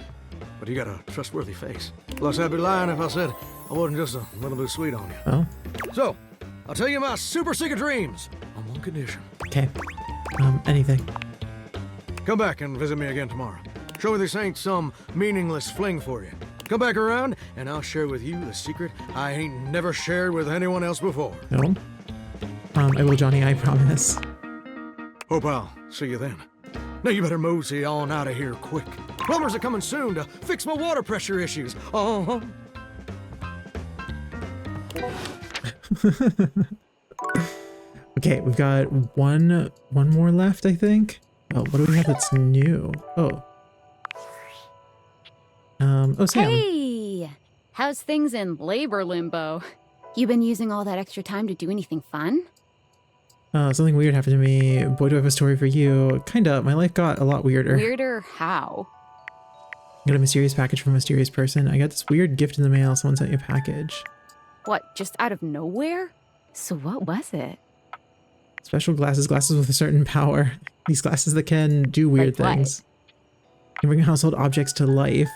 Q: but you got a trustworthy face. Plus, I'd be lying if I said I wasn't just a little bit sweet on you.
A: Oh.
Q: So, I'll tell you my super secret dreams on one condition.
A: Okay. Anything.
Q: Come back and visit me again tomorrow. Show me this ain't some meaningless fling for you. Come back around, and I'll share with you the secret I ain't never shared with anyone else before.
A: No. I will, Johnny, I promise.
Q: Hope I'll see you then. Now you better mosey on out of here quick. Plumbers are coming soon to fix my water pressure issues.
A: Okay, we've got one more left, I think. Oh, what do we have that's new? Oh. Oh, Sam.
F: Hey! How's things in labor limbo? You been using all that extra time to do anything fun?
A: Something weird happened to me. Boy, do I have a story for you. Kinda. My life got a lot weirder.
F: Weirder how?
A: I got a mysterious package from a mysterious person. I got this weird gift in the mail. Someone sent me a package.
F: What, just out of nowhere? So what was it?
A: Special glasses with a certain power. These glasses that can do weird
F: Like
A: things. Can bring household objects to life.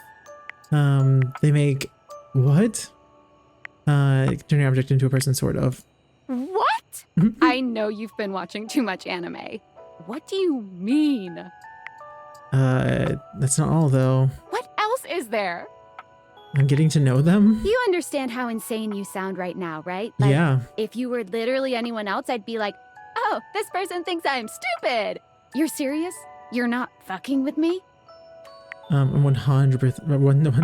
A: They make what? Turn your object into a person, sort of.
F: What? I know you've been watching too much anime. What do you mean?
A: That's not all though.
F: What else is there?
A: I'm getting to know them.
F: You understand how insane you sound right now, right?
A: Yeah.
F: If you were literally anyone else, I'd be like, oh, this person thinks I'm stupid. You're serious? You're not fucking with me?
A: I'm 100%,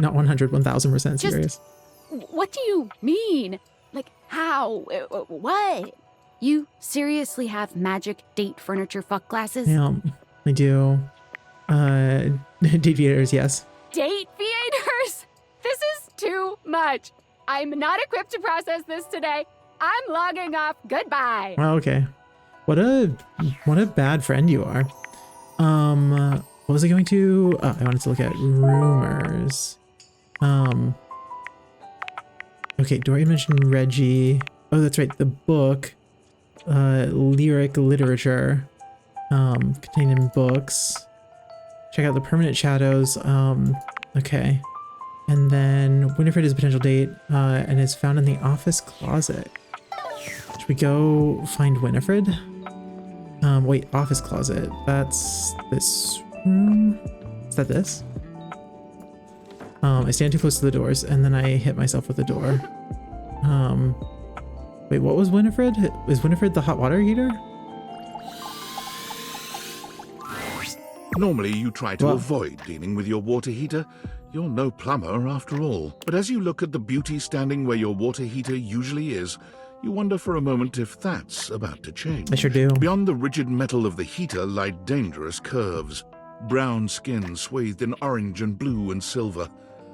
A: not 100, 1000% serious.
F: What do you mean? Like, how? What? You seriously have magic date furniture fuck glasses?
A: Yeah, I do. Deviators, yes.
F: Date theaters? This is too much. I'm not equipped to process this today. I'm logging off. Goodbye.
A: Oh, okay. What a bad friend you are. What was I going to? I wanted to look at rumors. Okay, Dorian mentioned Reggie. Oh, that's right. The book, lyric literature, contained in books. Check out the permanent shadows. Okay. And then Winifred is a potential date, and is found in the office closet. Should we go find Winifred? Wait, office closet. That's this room. Is that this? I stand too close to the doors, and then I hit myself with the door. Wait, what was Winifred? Is Winifred the hot water heater?
B: Normally, you try to avoid dealing with your water heater. You're no plumber after all. But as you look at the beauty standing where your water heater usually is, you wonder for a moment if that's about to change.
A: I sure do.
B: Beyond the rigid metal of the heater lie dangerous curves. Brown skin swathed in orange and blue and silver.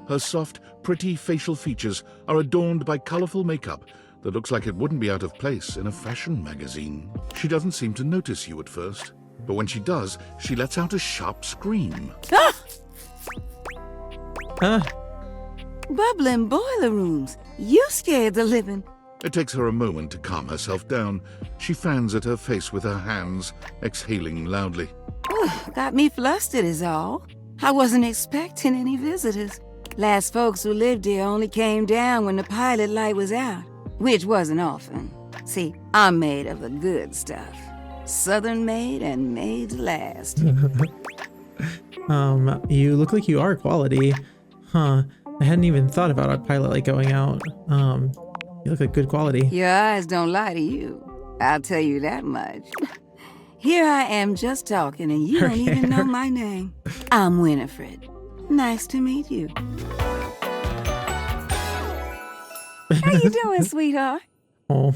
B: Her soft, pretty facial features are adorned by colorful makeup that looks like it wouldn't be out of place in a fashion magazine. She doesn't seem to notice you at first, but when she does, she lets out a sharp scream.
R: Bubbling boiler rooms. You scared the living.
B: It takes her a moment to calm herself down. She fans at her face with her hands, exhaling loudly.
R: Got me flustered is all. I wasn't expecting any visitors. Last folks who lived here only came down when the pilot light was out, which wasn't often. See, I'm made of the good stuff. Southern made and made to last.
A: You look like you are quality. Huh. I hadn't even thought about a pilot light going out. You look like good quality.
R: Your eyes don't lie to you. I'll tell you that much. Here I am just talking and you don't even know my name. I'm Winifred. Nice to meet you. How you doing, sweetheart?
A: Oh.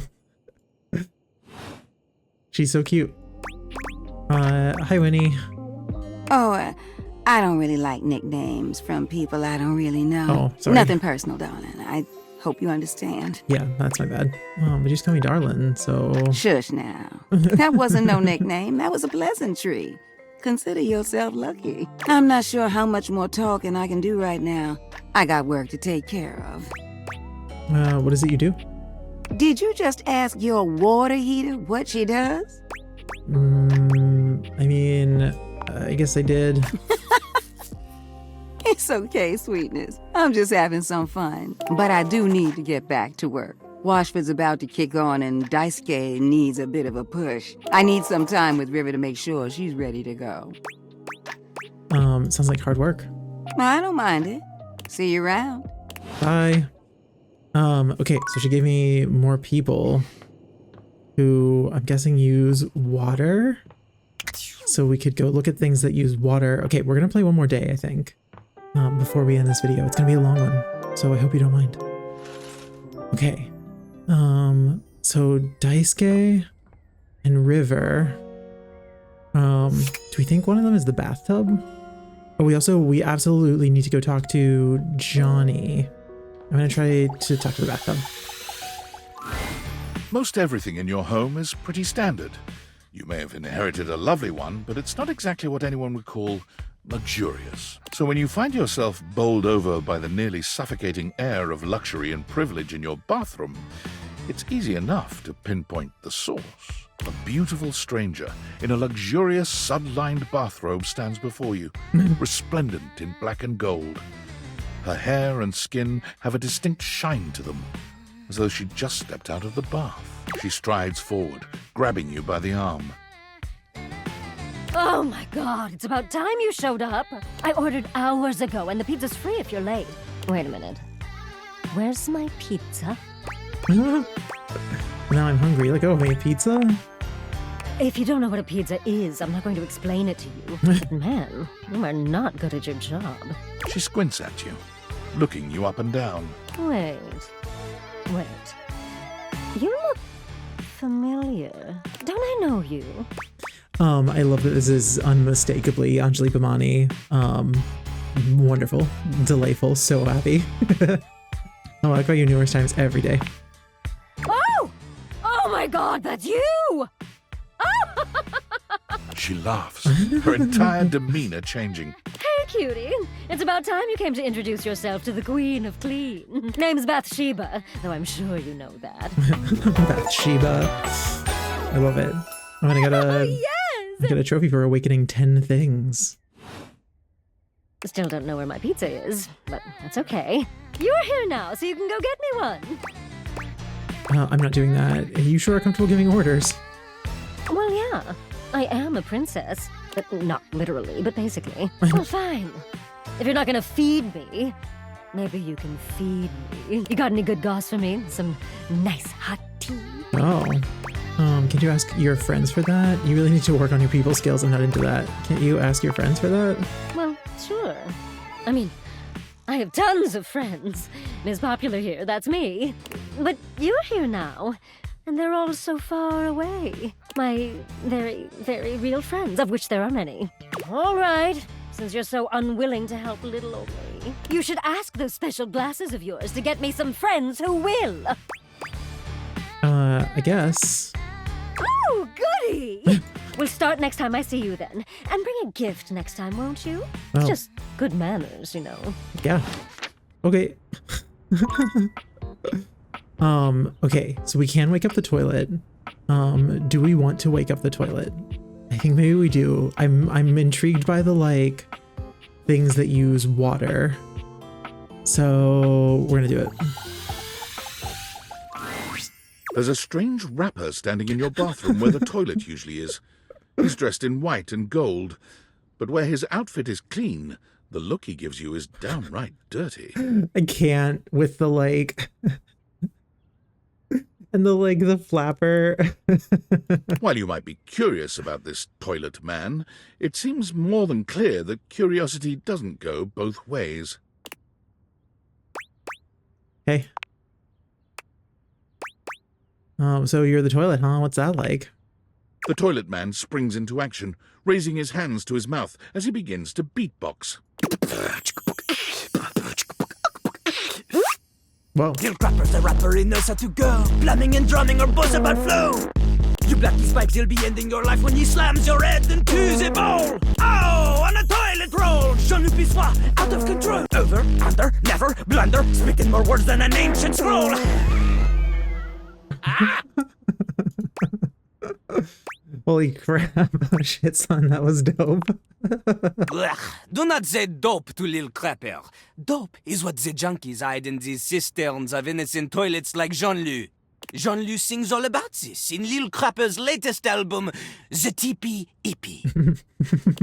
A: She's so cute. Hi, Winnie.
R: Oh, I don't really like nicknames from people I don't really know.
A: Oh, sorry.
R: Nothing personal, darling. I hope you understand.
A: Yeah, that's my bad. But you just call me darling, so...
R: Shush now. That wasn't no nickname. That was a pleasantry. Consider yourself lucky. I'm not sure how much more talking I can do right now. I got work to take care of.
A: What is it you do?
R: Did you just ask your water heater what she does?
A: I mean, I guess I did.
R: It's okay, sweetness. I'm just having some fun. But I do need to get back to work. Washford's about to kick on and Daisuke needs a bit of a push. I need some time with River to make sure she's ready to go.
A: Sounds like hard work.
R: I don't mind it. See you around.
A: Bye. Okay, so she gave me more people who I'm guessing use water. So we could go look at things that use water. Okay, we're gonna play one more day, I think, before we end this video. It's gonna be a long one, so I hope you don't mind. Okay. So Daisuke and River. Do we think one of them is the bathtub? Oh, we absolutely need to go talk to Johnny. I'm gonna try to talk to the bathtub.
B: Most everything in your home is pretty standard. You may have inherited a lovely one, but it's not exactly what anyone would call luxurious. So when you find yourself bowled over by the nearly suffocating air of luxury and privilege in your bathroom, it's easy enough to pinpoint the source. A beautiful stranger in a luxurious sun-lined bathrobe stands before you, resplendent in black and gold. Her hair and skin have a distinct shine to them, as though she'd just stepped out of the bath. She strides forward, grabbing you by the arm.
S: Oh my god, it's about time you showed up. I ordered hours ago and the pizza's free if you're late. Wait a minute. Where's my pizza?
A: Now I'm hungry. Like, oh, made pizza?
S: If you don't know what a pizza is, I'm not going to explain it to you. But man, you are not good at your job.
B: She squints at you, looking you up and down.
S: Wait. You look familiar. Don't I know you?
A: I love that this is unmistakably Anjali Bhimani. Wonderful, delightful, so happy. Oh, I call you numerous times every day.
S: Oh! Oh my god, that's you!
B: She laughs, her entire demeanor changing.
S: Hey, cutie. It's about time you came to introduce yourself to the Queen of Clean. Name's Bathsheba, though I'm sure you know that.
A: Bathsheba. I love it. I'm gonna get a trophy for awakening 10 things.
S: Still don't know where my pizza is, but that's okay. You're here now, so you can go get me one.
A: I'm not doing that. You sure are comfortable giving orders?
S: Well, yeah. I am a princess. But not literally, but basically. Well, fine. If you're not gonna feed me, maybe you can feed me. You got any good goss for me? Some nice hot tea?
A: Oh. Can you ask your friends for that? You really need to work on your people skills. I'm not into that. Can't you ask your friends for that?
S: Well, sure. I mean, I have tons of friends. Ms. Popular here, that's me. But you're here now, and they're all so far away. My very, very real friends, of which there are many. All right, since you're so unwilling to help little old me, you should ask those special glasses of yours to get me some friends who will.
A: I guess.
S: Oh, goody! We'll start next time I see you then. And bring a gift next time, won't you? It's just good manners, you know.
A: Yeah. Okay. Okay, so we can wake up the toilet. Do we want to wake up the toilet? I think maybe we do. I'm intrigued by the, like, things that use water. So we're gonna do it.
B: There's a strange rapper standing in your bathroom where the toilet usually is. He's dressed in white and gold, but where his outfit is clean, the look he gives you is downright dirty.
A: I can't with the, like... and the flapper.
B: While you might be curious about this toilet man, it seems more than clear that curiosity doesn't go both ways.
A: Hey. So you're the toilet, huh? What's that like?
B: The toilet man springs into action, raising his hands to his mouth as he begins to beatbox.
A: Whoa.
T: Lil Crapper's the rapper, he knows how to go. Plumbing and drumming or buzz about flow. You black these pipes, he'll be ending your life when he slams your head into the bowl. Oh, on a toilet roll. Jean-Luc Pissoir, out of control. Over, under, never, blunder. Spitting more words than an ancient scroll.
A: Holy crap. Oh shit, son, that was dope.
T: Do not say dope to Lil Crapper. Dope is what the junkies hide in these cisterns of innocent toilets like Jean-Luc. Jean-Luc sings all about this in Lil Crapper's latest album, The Teepee Hippie.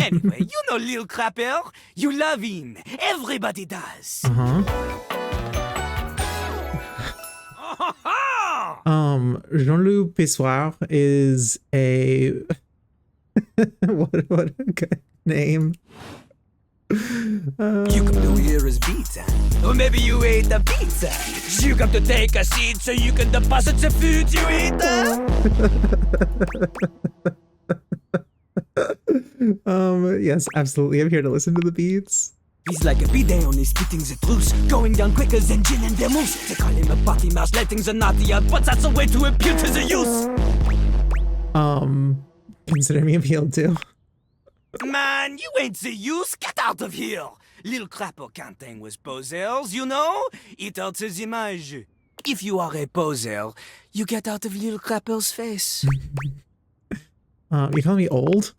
T: Anyway, you know Lil Crapper. You love him. Everybody does.
A: Jean-Luc Pissoir is a what a good name.
T: You come to hear his pizza, or maybe you ate the pizza. You come to take a seat so you can deposit the food you eat.
A: Yes, absolutely. I'm here to listen to the beats.
T: He's like a bidet, only spitting the truth, going down quicker than gin and vermouth. They call him a potty mouse, letting the naughty out, but that's a way to appeal to the youth.
A: consider me appealed to.
T: Man, you ain't the use. Get out of here. Little crapper can't hang with posers, you know? It alters image. If you are a poser, you get out of little crapper's face.
A: You call me old?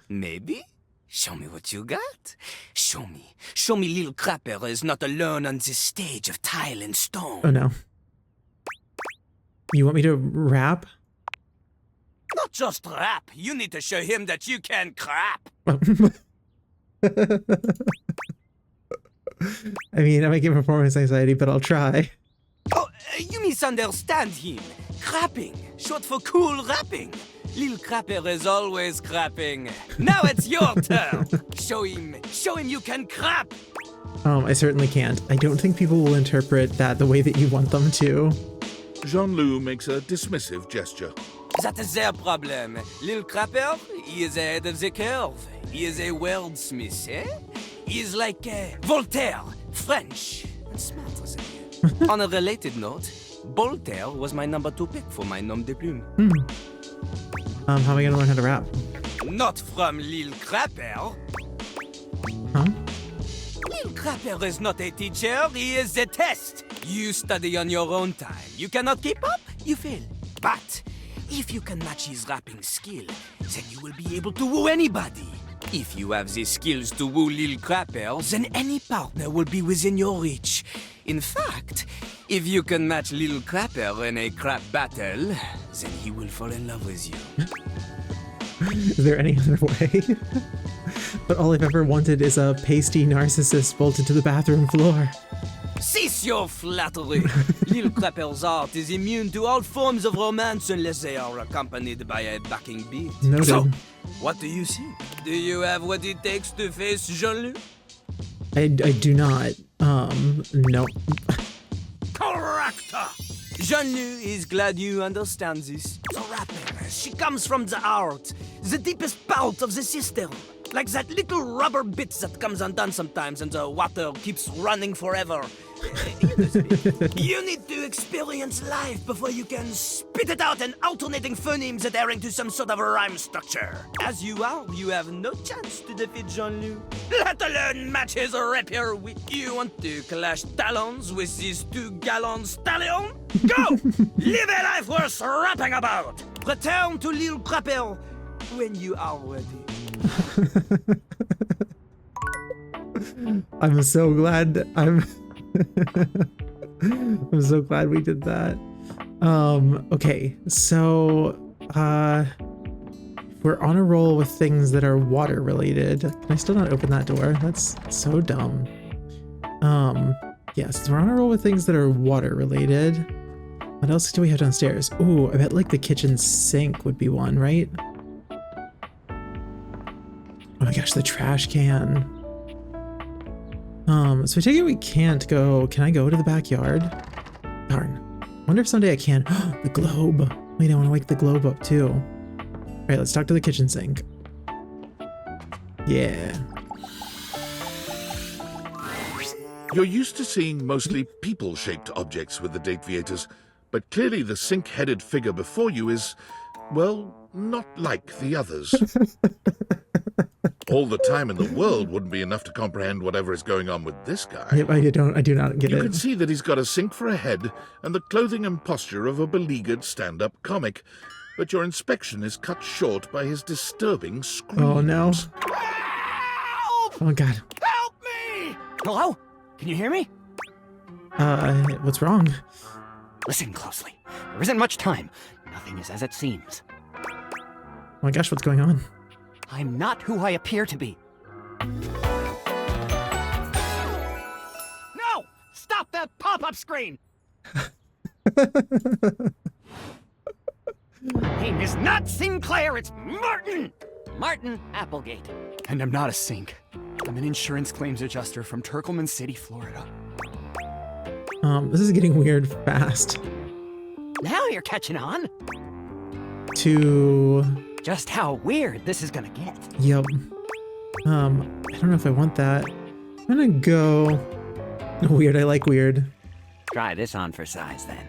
T: Maybe? Show me what you got. Show me. Show me little crapper is not alone on this stage of tile and stone.
A: Oh no. You want me to rap?
T: Not just rap. You need to show him that you can crap.
A: I mean, I might get performance anxiety, but I'll try.
T: Oh, you misunderstand him. Crapping, short for cool rapping. Little crapper is always crapping. Now it's your turn. Show him you can crap.
A: I certainly can't. I don't think people will interpret that the way that you want them to.
B: Jean-Loup makes a dismissive gesture.
T: That is their problem. Little crapper, he is ahead of the curve. He is a wordsmith, eh? He is like Voltaire, French, and smarter than you. On a related note, Voltaire was my number 2 pick for my nom de plume.
A: How am I gonna learn how to rap?
T: Not from Lil Crapper.
A: Huh?
T: Lil Crapper is not a teacher, he is a test. You study on your own time. You cannot keep up, you fail. But if you can match his rapping skill, then you will be able to woo anybody. If you have the skills to woo Lil Crapper, then any partner will be within your reach. In fact, if you can match Lil Crapper in a crap battle, then he will fall in love with you.
A: Is there any other way? But all I've ever wanted is a pasty narcissist bolted to the bathroom floor.
T: Cease your flattery. Lil Crapper's art is immune to all forms of romance unless they are accompanied by a backing beat.
A: Noted.
T: So, what do you see? Do you have what it takes to face Jean-Loup?
A: I do not. No.
T: Correct! Jean-Loup is glad you understand this. The rapper, she comes from the heart, the deepest part of the system. Like that little rubber bit that comes undone sometimes and the water keeps running forever. You need to experience life before you can spit it out in alternating phonemes adhering to some sort of rhyme structure. As you are, you have no chance to defeat Jean-Loup, let alone match his rapier wit. You want to clash talons with these 2 gallon stallion? Go! Live a life worth rapping about! Return to Lil Crapper when you are ready.
A: I'm so glad I'm so glad we did that. Okay, so we're on a roll with things that are water related. Can I still not open that door? That's so dumb. Yes, we're on a roll with things that are water related. What else do we have downstairs? Ooh, I bet like the kitchen sink would be one, right? Oh my gosh, the trash can. So I take it we can't go. Can I go to the backyard? Darn. Wonder if someday I can. The globe. Wait, I want to wake the globe up too. All right, let's talk to the kitchen sink. Yeah.
B: You're used to seeing mostly people-shaped objects with the Dateviators, but clearly the sink-headed figure before you is, well, not like the others. All the time in the world wouldn't be enough to comprehend whatever is going on with this guy.
A: Yep, I do not get it.
B: You can see that he's got a sink for a head and the clothing and posture of a beleaguered stand-up comic, but your inspection is cut short by his disturbing screams.
A: Oh no.
T: Help!
A: Oh god.
T: Help me! Hello? Can you hear me?
A: What's wrong?
U: Listen closely. There isn't much time. Nothing is as it seems.
A: Oh my gosh, what's going on?
U: I'm not who I appear to be.
T: No! Stop that pop-up screen!
U: My name is not Sinclair, it's Martin! Martin Applegate. And I'm not a sink. I'm an insurance claims adjuster from Turkleman City, Florida.
A: This is getting weird fast.
U: Now you're catching on.
A: To...
U: Just how weird this is gonna get.
A: Yep. I don't know if I want that. I'm gonna go... Weird, I like weird.
U: Try this on for size, then.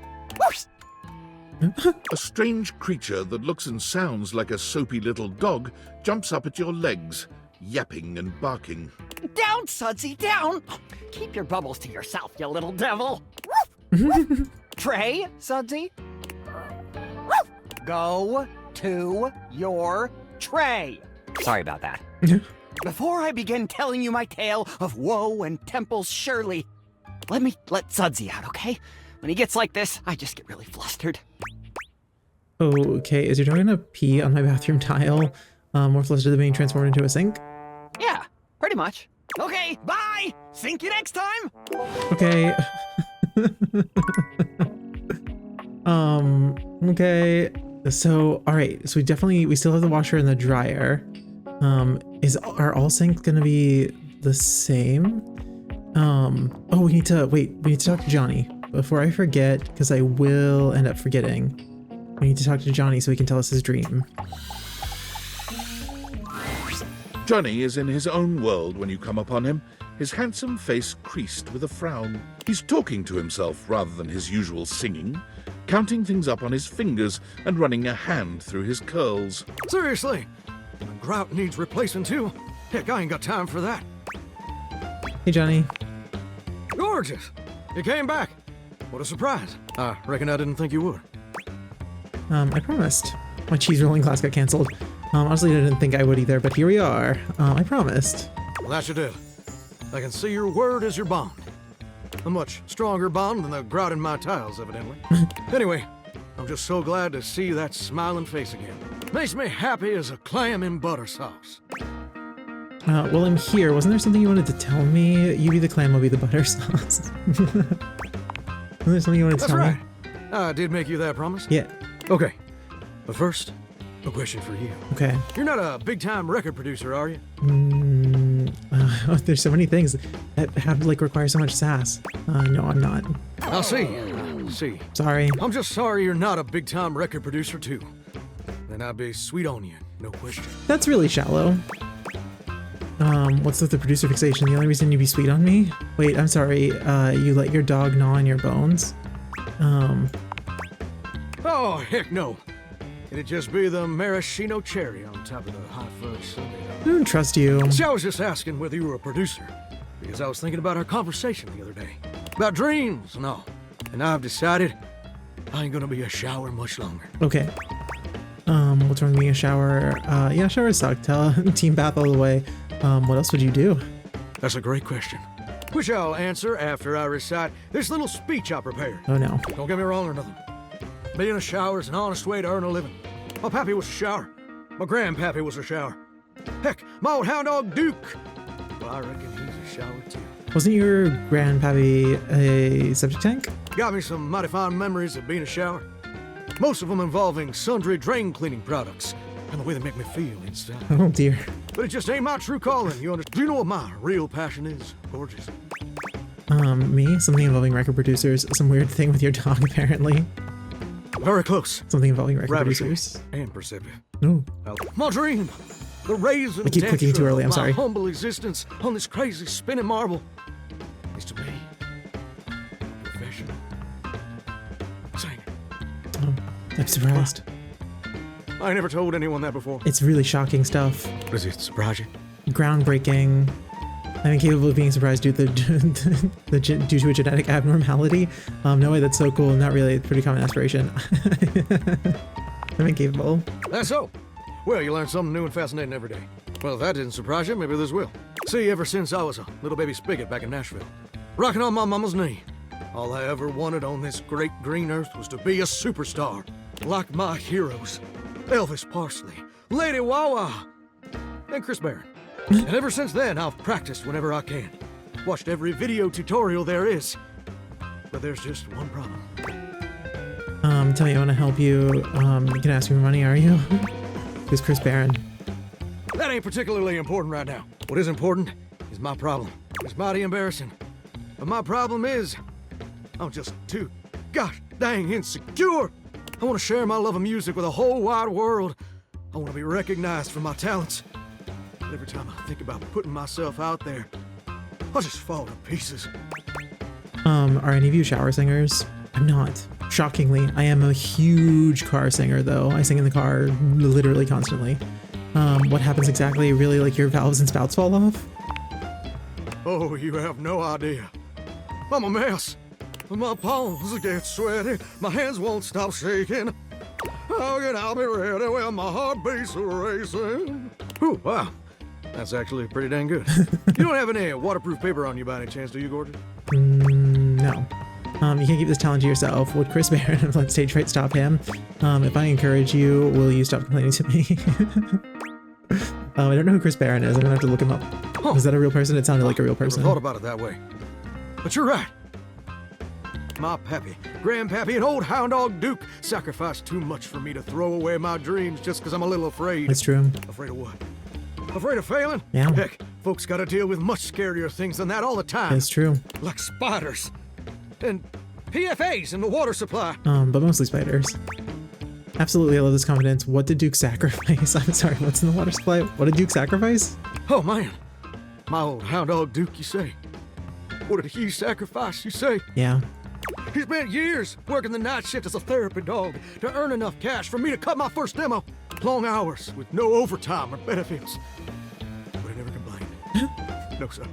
B: A strange creature that looks and sounds like a soapy little dog jumps up at your legs, yapping and barking.
U: Down, Sudsy, down! Keep your bubbles to yourself, you little devil. Tray, Sudsy. Go to your tray. Sorry about that. Before I begin telling you my tale of woe and Temple's Shirley, let Sudsy out, okay? When he gets like this, I just get really flustered.
A: Okay, is your dog gonna pee on my bathroom tile? More flustered than being transformed into a sink?
U: Yeah, pretty much. Okay, bye! Sink you next time!
A: Okay. Okay. So, alright, so we still have the washer and the dryer. Are all sinks gonna be the same? Oh, we need to talk to Johnny. Before I forget, because I will end up forgetting. We need to talk to Johnny so he can tell us his dream.
B: Johnny is in his own world when you come upon him, his handsome face creased with a frown. He's talking to himself rather than his usual singing, counting things up on his fingers and running a hand through his curls.
Q: Seriously, the grout needs replacing too. Heck, I ain't got time for that.
A: Hey, Johnny.
Q: Gorgeous! You came back. What a surprise. I reckon I didn't think you would.
A: I promised. My cheese rolling class got canceled. Honestly, I didn't think I would either, but here we are. I promised.
Q: Well, that you did. I can see your word is your bond. A much stronger bond than the grout in my tiles, evidently. Anyway, I'm just so glad to see that smiling face again. Makes me happy as a clam in butter sauce.
A: Well, I'm here. Wasn't there something you wanted to tell me? You be the clam, I'll be the butter sauce. Wasn't there something you wanted to tell
Q: me?
A: That's
Q: right. I did make you that promise.
A: Yeah.
Q: Okay. But first, a question for you.
A: Okay.
Q: You're not a big-time record producer, are you?
A: There's so many things that require so much sass. No, I'm not.
Q: I'll see.
A: Sorry.
Q: I'm just sorry you're not a big-time record producer, too. Then I'd be sweet on you, no question.
A: That's really shallow. What's with the producer fixation? The only reason you'd be sweet on me? Wait, I'm sorry. You let your dog gnaw on your bones?
Q: Oh, heck no. It'd just be the maraschino cherry on top of the hot fudge sundae.
A: I don't trust you.
Q: See, I was just asking whether you were a producer, because I was thinking about our conversation the other day. About dreams and all. And I've decided I ain't gonna be a shower much longer.
A: Okay. What's wrong with being a shower? Yeah, showers suck. Team bath all the way. What else would you do?
Q: That's a great question, which I'll answer after I recite this little speech I prepared.
A: Oh no.
Q: Don't get me wrong or nothing. Being a shower is an honest way to earn a living. My pappy was a shower. My grandpappy was a shower. Heck, my old hound dog Duke. Well, I reckon he's a shower too.
A: Wasn't your grandpappy a septic tank?
Q: Got me some mighty fond memories of being a shower. Most of them involving sundry drain cleaning products and the way they make me feel inside.
A: Oh dear.
Q: But it just ain't my true calling, you understand? Do you know what my real passion is? Gorgeous.
A: Me? Something involving record producers. Some weird thing with your dog, apparently.
Q: Very close.
A: Something involving record
Q: Ravishing
A: producers.
Q: and perceptive.
A: No.
Q: My dream. The raison
A: I keep clicking too early, I'm sorry.
Q: My humble existence on this crazy spinning marble is to be a professional singer.
A: Oh, I'm surprised.
Q: I never told anyone that before.
A: It's really shocking stuff.
Q: Does it surprise you?
A: Groundbreaking. I'm incapable of being surprised due to a genetic abnormality. No way, that's so cool. Not really. It's a pretty common aspiration. I'm incapable.
Q: That's so. Well, you learn something new and fascinating every day. Well, if that didn't surprise you, maybe this will. See, ever since I was a little baby spigot back in Nashville, rocking on my mama's knee, all I ever wanted on this great green earth was to be a superstar, like my heroes. Elvis Parsley, Lady Wawa, and Chris Barron. And ever since then, I've practiced whenever I can. Watched every video tutorial there is. But there's just one problem.
A: Tell me, I want to help you. You can ask me for money, are you? Who's Chris Barron?
Q: That ain't particularly important right now. What is important is my problem. It's mighty embarrassing. But my problem is, I'm just too gosh dang insecure. I want to share my love of music with the whole wide world. I want to be recognized for my talents. But every time I think about putting myself out there, I just fall to pieces.
A: Are any of you shower singers? I'm not. Shockingly, I am a huge car singer, though. I sing in the car literally constantly. What happens exactly? Really, like your valves and spouts fall off?
Q: Oh, you have no idea. I'm a mess. My palms get sweaty. My hands won't stop shaking. How can I be ready when my heart beats racing? Ooh, wow. That's actually pretty dang good. You don't have any waterproof paper on you by any chance, do you, Gorgeous?
A: No. You can't keep this talent to yourself. Would Chris Barron of Let Stage Fright stop him? If I encourage you, will you stop complaining to me? I don't know who Chris Barron is. I'm gonna have to look him up. Huh. Is that a real person? It sounded like a real person.
Q: Never thought about it that way. But you're right. My pappy, grandpappy, and old hound dog Duke sacrificed too much for me to throw away my dreams just because I'm a little afraid.
A: That's true.
Q: Afraid of what? Afraid of failing?
A: Yeah.
Q: Heck, folks gotta deal with much scarier things than that all the time.
A: That's true.
Q: Like spiders. And PFAs in the water supply.
A: But mostly spiders. Absolutely, I love this confidence. What did Duke sacrifice? I'm sorry, what's in the water supply? What did Duke sacrifice?
Q: Oh, man. My old hound dog Duke, you say? What did he sacrifice, you say?
A: Yeah.
Q: He spent years working the night shift as a therapy dog to earn enough cash for me to cut my first demo. Long hours with no overtime or benefits. But he never complained. No, sir.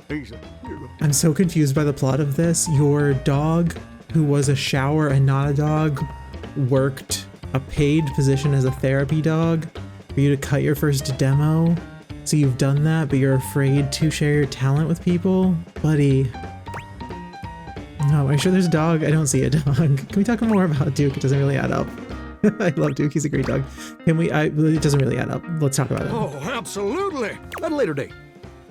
Q: He's a hero.
A: I'm so confused by the plot of this. Your dog, who was a shower and not a dog, worked a paid position as a therapy dog for you to cut your first demo. So you've done that, but you're afraid to share your talent with people? Buddy. No, are you sure there's a dog? I don't see a dog. Can we talk more about Duke? It doesn't really add up. I love Duke. He's a great dog. Can we? It doesn't really add up. Let's talk about it.
Q: Oh, absolutely. At a later date.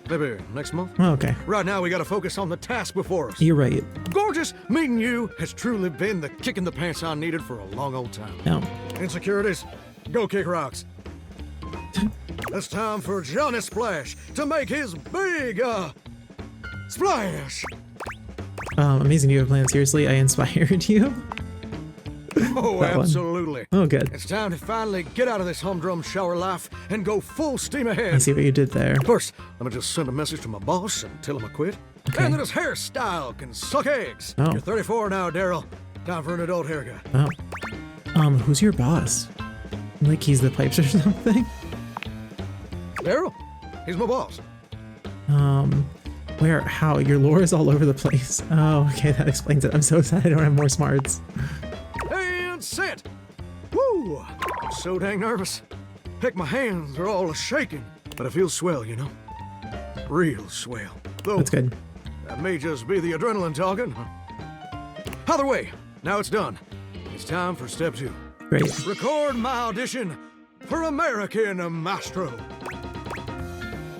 Q: Maybe next month.
A: Oh, okay.
Q: Right now, we gotta focus on the task before us.
A: You're right.
Q: Gorgeous, meeting you has truly been the kick in the pants I needed for a long old time.
A: No.
Q: Insecurities, go kick rocks. It's time for Johnny Splash to make his big, splash.
A: Amazing you have a plan. Seriously, I inspired you.
Q: Oh, absolutely.
A: Oh, good.
Q: It's time to finally get out of this humdrum shower life and go full steam ahead.
A: I see what you did there.
Q: First, let me just send a message to my boss and tell him I quit.
A: Okay.
Q: And that his hairstyle can suck eggs.
A: Oh.
Q: You're 34 now, Daryl. Time for an adult haircut.
A: Oh. Who's your boss? Like he's the pipes or something?
Q: Daryl? He's my boss.
A: Where? How? Your lore is all over the place. Oh, okay, that explains it. I'm so sad I don't have more smarts.
Q: And set! Woo! I'm so dang nervous. Heck, my hands are all shaking. But I feel swell, you know? Real swell. Though,
A: that's good.
Q: That may just be the adrenaline talking. Either way, now it's done. It's time for step 2.
A: Great.
Q: Record my audition for American Maestro.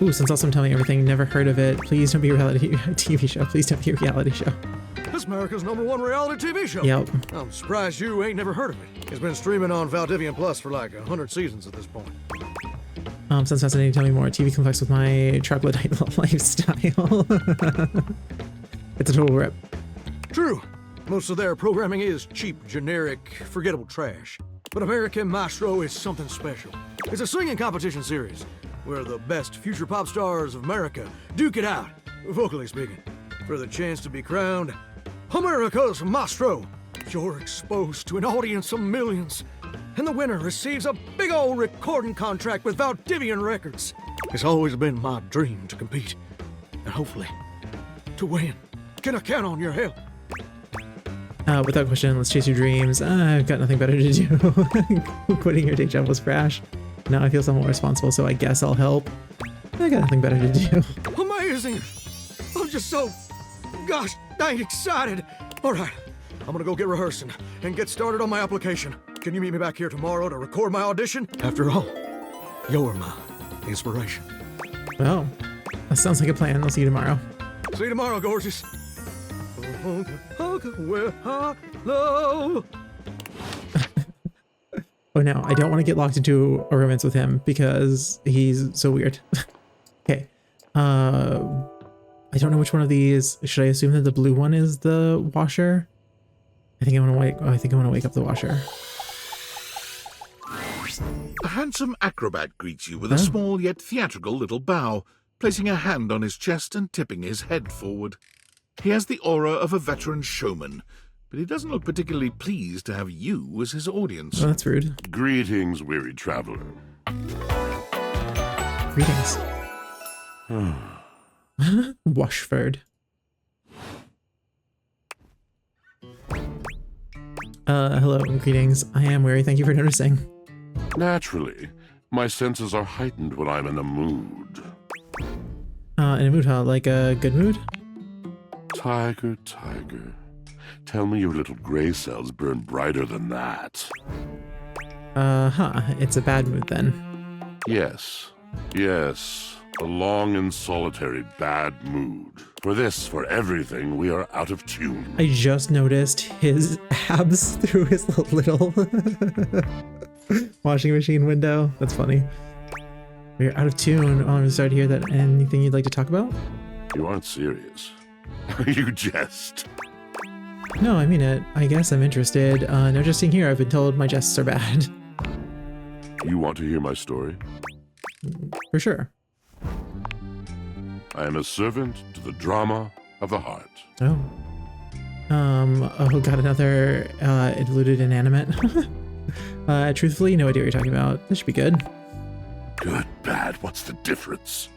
A: Ooh, since also Tell Me Everything, never heard of it. Please don't be a reality TV show. Please don't be a reality show.
Q: It's America's #1 reality TV show.
A: Yep.
Q: I'm surprised you ain't never heard of it. It's been streaming on Valdivian Plus for like 100 seasons at this point.
A: Sounds fascinating. Tell me more. TV conflicts with my troglodyte lifestyle. It's a total rip.
Q: True. Most of their programming is cheap, generic, forgettable trash. But American Maestro is something special. It's a singing competition series where the best future pop stars of America duke it out, vocally speaking, for the chance to be crowned America's Maestro. You're exposed to an audience of millions, and the winner receives a big old recording contract with Valdivian Records. It's always been my dream to compete, and hopefully, to win. Can I count on your help?
A: Without question, let's chase your dreams. I've got nothing better to do. Quitting your day job was brash. Now I feel somewhat responsible, so I guess I'll help. I got nothing better to do.
Q: Amazing! I'm just so, gosh dang excited. All right, I'm gonna go get rehearsing and get started on my application. Can you meet me back here tomorrow to record my audition? After all, you're my inspiration.
A: Well, that sounds like a plan. I'll see you tomorrow.
Q: See you tomorrow, gorgeous. Well, hello.
A: Oh no, I don't want to get locked into a romance with him because he's so weird. Okay. I don't know which one of these. Should I assume that the blue one is the washer? I think I want to wake up the washer.
B: A handsome acrobat greets you with a small yet theatrical little bow, placing a hand on his chest and tipping his head forward. He has the aura of a veteran showman, but he doesn't look particularly pleased to have you as his audience.
A: Oh, that's rude.
C: Greetings, weary traveler.
A: Greetings. Washford. Hello, greetings. I am weary. Thank you for noticing.
C: Naturally. My senses are heightened when I'm in a mood.
A: In a mood, huh? Like a good mood?
C: Tiger, tiger. Tell me your little gray cells burn brighter than that.
A: It's a bad mood then.
C: Yes. Yes. A long and solitary bad mood. For this, for everything, we are out of tune.
A: I just noticed his abs through his little washing machine window. That's funny. We're out of tune. Oh, I'm sorry to hear that. Anything you'd like to talk about?
C: You aren't serious. You jest.
A: No, I mean it. I guess I'm interested. No jesting here. I've been told my jests are bad.
C: You want to hear my story?
A: For sure.
C: I am a servant to the drama of the heart.
A: Oh. Oh, got another diluted inanimate. Truthfully, no idea what you're talking about. This should be good.
C: Good, bad, what's the difference?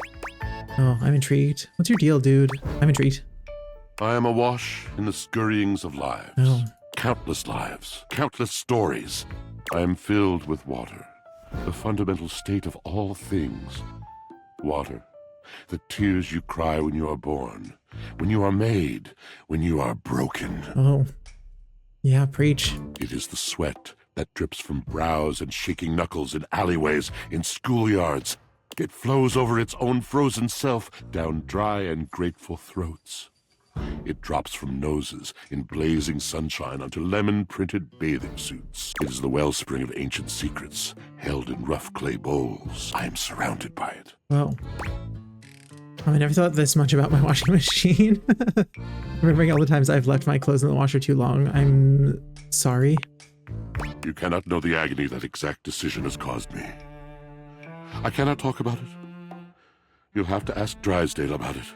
A: Oh, I'm intrigued. What's your deal, dude? I'm intrigued.
C: I am awash in the scurryings of lives.
A: Oh.
C: Countless lives, countless stories. I am filled with water, the fundamental state of all things. Water, the tears you cry when you are born, when you are made, when you are broken.
A: Oh. Yeah, preach.
C: It is the sweat that drips from brows and shaking knuckles in alleyways, in schoolyards. It flows over its own frozen self down dry and grateful throats. It drops from noses in blazing sunshine onto lemon-printed bathing suits. It is the wellspring of ancient secrets, held in rough clay bowls. I am surrounded by it.
A: Wow. I never thought this much about my washing machine. Remembering all the times I've left my clothes in the washer too long. I'm sorry.
C: You cannot know the agony that exact decision has caused me. I cannot talk about it. You'll have to ask Drysdale about it.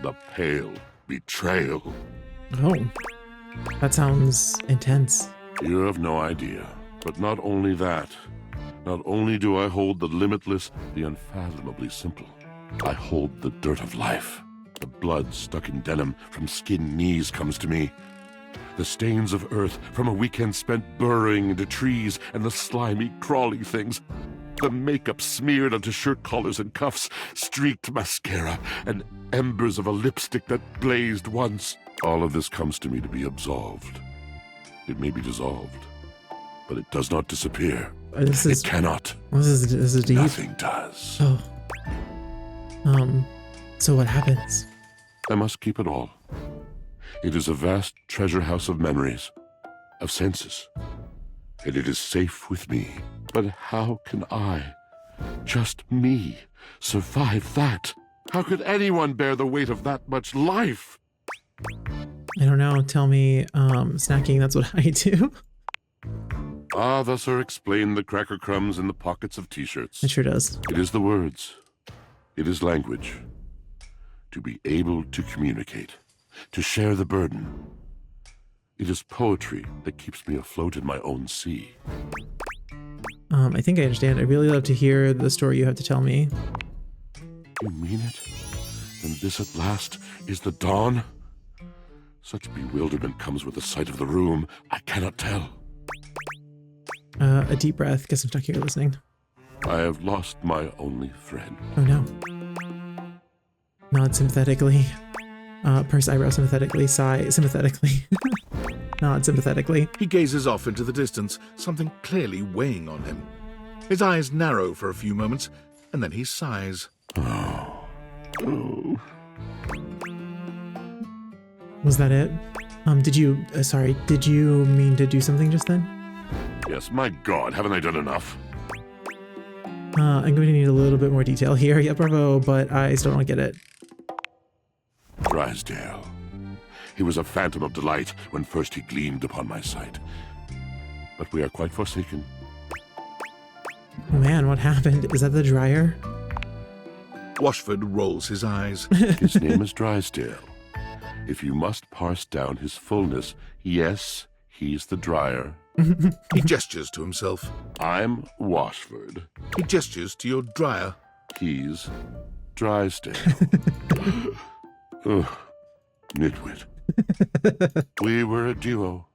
C: The pale betrayal.
A: Oh, that sounds intense.
C: You have no idea. But not only that. Not only do I hold the limitless, the unfathomably simple. I hold the dirt of life. The blood stuck in denim from skinned knees comes to me. The stains of earth from a weekend spent burrowing into trees and the slimy, crawly things. The makeup smeared onto shirt collars and cuffs, streaked mascara, and embers of a lipstick that blazed once. All of this comes to me to be absolved. It may be dissolved, but it does not disappear. It cannot.
A: This is deep.
C: Nothing does.
A: Oh. So what happens?
C: I must keep it all. It is a vast treasure house of memories, of senses, and it is safe with me. But how can I, just me, survive that? How could anyone bear the weight of that much life?
A: I don't know. Tell me, snacking, that's what I do.
C: Ah, thus are explained the cracker crumbs in the pockets of t-shirts.
A: It sure does.
C: It is the words. It is language. To be able to communicate. To share the burden. It is poetry that keeps me afloat in my own sea.
A: I think I understand. I'd really love to hear the story you have to tell me.
C: You mean it? Then this at last is the dawn? Such bewilderment comes with the sight of the room. I cannot tell.
A: A deep breath. Guess I'm stuck here listening.
C: I have lost my only friend.
A: Oh no. Nod sympathetically. Purse eyebrow sympathetically. Sigh sympathetically. Nod sympathetically.
B: He gazes off into the distance, something clearly weighing on him. His eyes narrow for a few moments, and then he sighs.
C: Oh. Oh.
A: Was that it? Did you mean to do something just then?
C: Yes, my God, haven't I done enough?
A: I'm going to need a little bit more detail here. Yeah, bravo, but I still don't get it.
C: Drysdale. He was a phantom of delight when first he gleamed upon my sight. But we are quite forsaken.
A: Oh man, what happened? Is that the dryer?
B: Washford rolls his eyes.
C: His name is Drysdale. If you must parse down his fullness, yes, he's the dryer.
B: He gestures to himself.
C: I'm Washford.
B: He gestures to your dryer.
C: He's Drysdale. Ugh, nitwit. We were a duo.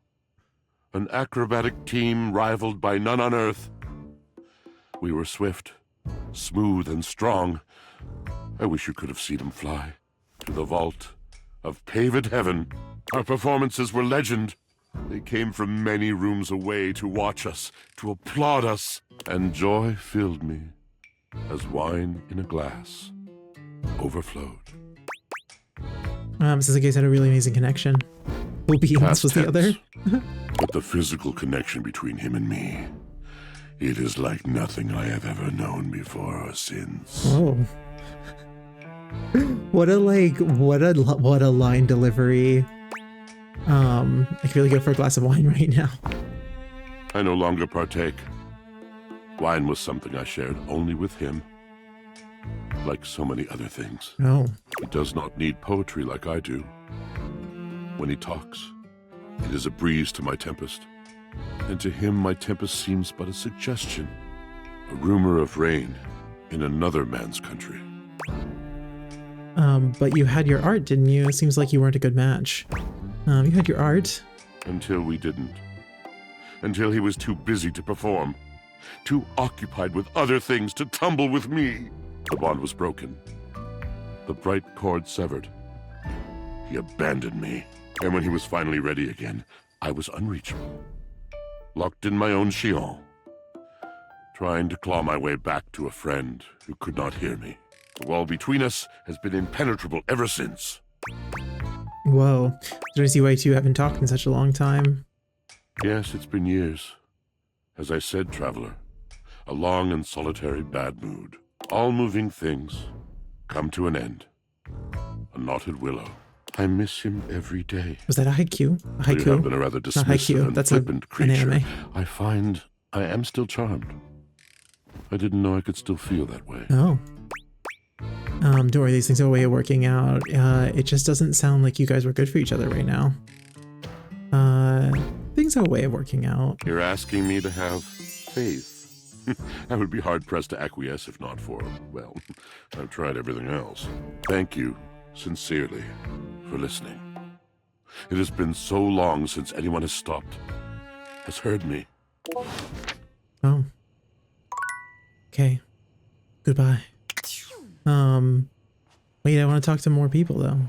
C: An acrobatic team rivaled by none on Earth. We were swift, smooth, and strong. I wish you could have seen him fly to the vault of paved heaven. Our performances were legend. They came from many rooms away to watch us, to applaud us, and joy filled me as wine in a glass overflowed.
A: Sounds like you guys had a really amazing connection. Obedience was the other.
C: But the physical connection between him and me, it is like nothing I have ever known before or since.
A: Oh. What a line delivery. I could really go for a glass of wine right now.
C: I no longer partake. Wine was something I shared only with him. Like so many other things.
A: Oh.
C: He does not need poetry like I do. When he talks, it is a breeze to my tempest. And to him, my tempest seems but a suggestion. A rumor of rain in another man's country.
A: But you had your art, didn't you? It seems like you weren't a good match. You had your art.
C: Until we didn't. Until he was too busy to perform. Too occupied with other things to tumble with me. The bond was broken. The bright cord severed. He abandoned me. And when he was finally ready again, I was unreachable. Locked in my own chignon. Trying to claw my way back to a friend who could not hear me. The wall between us has been impenetrable ever since.
A: Whoa. There's see why you two haven't talked in such a long time.
C: Yes, it's been years. As I said, traveler, a long and solitary bad mood. All moving things come to an end. A knotted willow. I miss him every day.
A: Was that a haiku? A haiku?
C: You have been a rather dismissive and flippant creature.
A: An anime.
C: I find I am still charmed. I didn't know I could still feel that way.
A: Oh. Don't worry, these things have a way of working out. It just doesn't sound like you guys were good for each other right now. Things have a way of working out.
C: You're asking me to have faith. I would be hard-pressed to acquiesce if not for, well, I've tried everything else. Thank you, sincerely, for listening. It has been so long since anyone has stopped, has heard me.
A: Oh. Okay. Goodbye. Wait, I want to talk to more people though.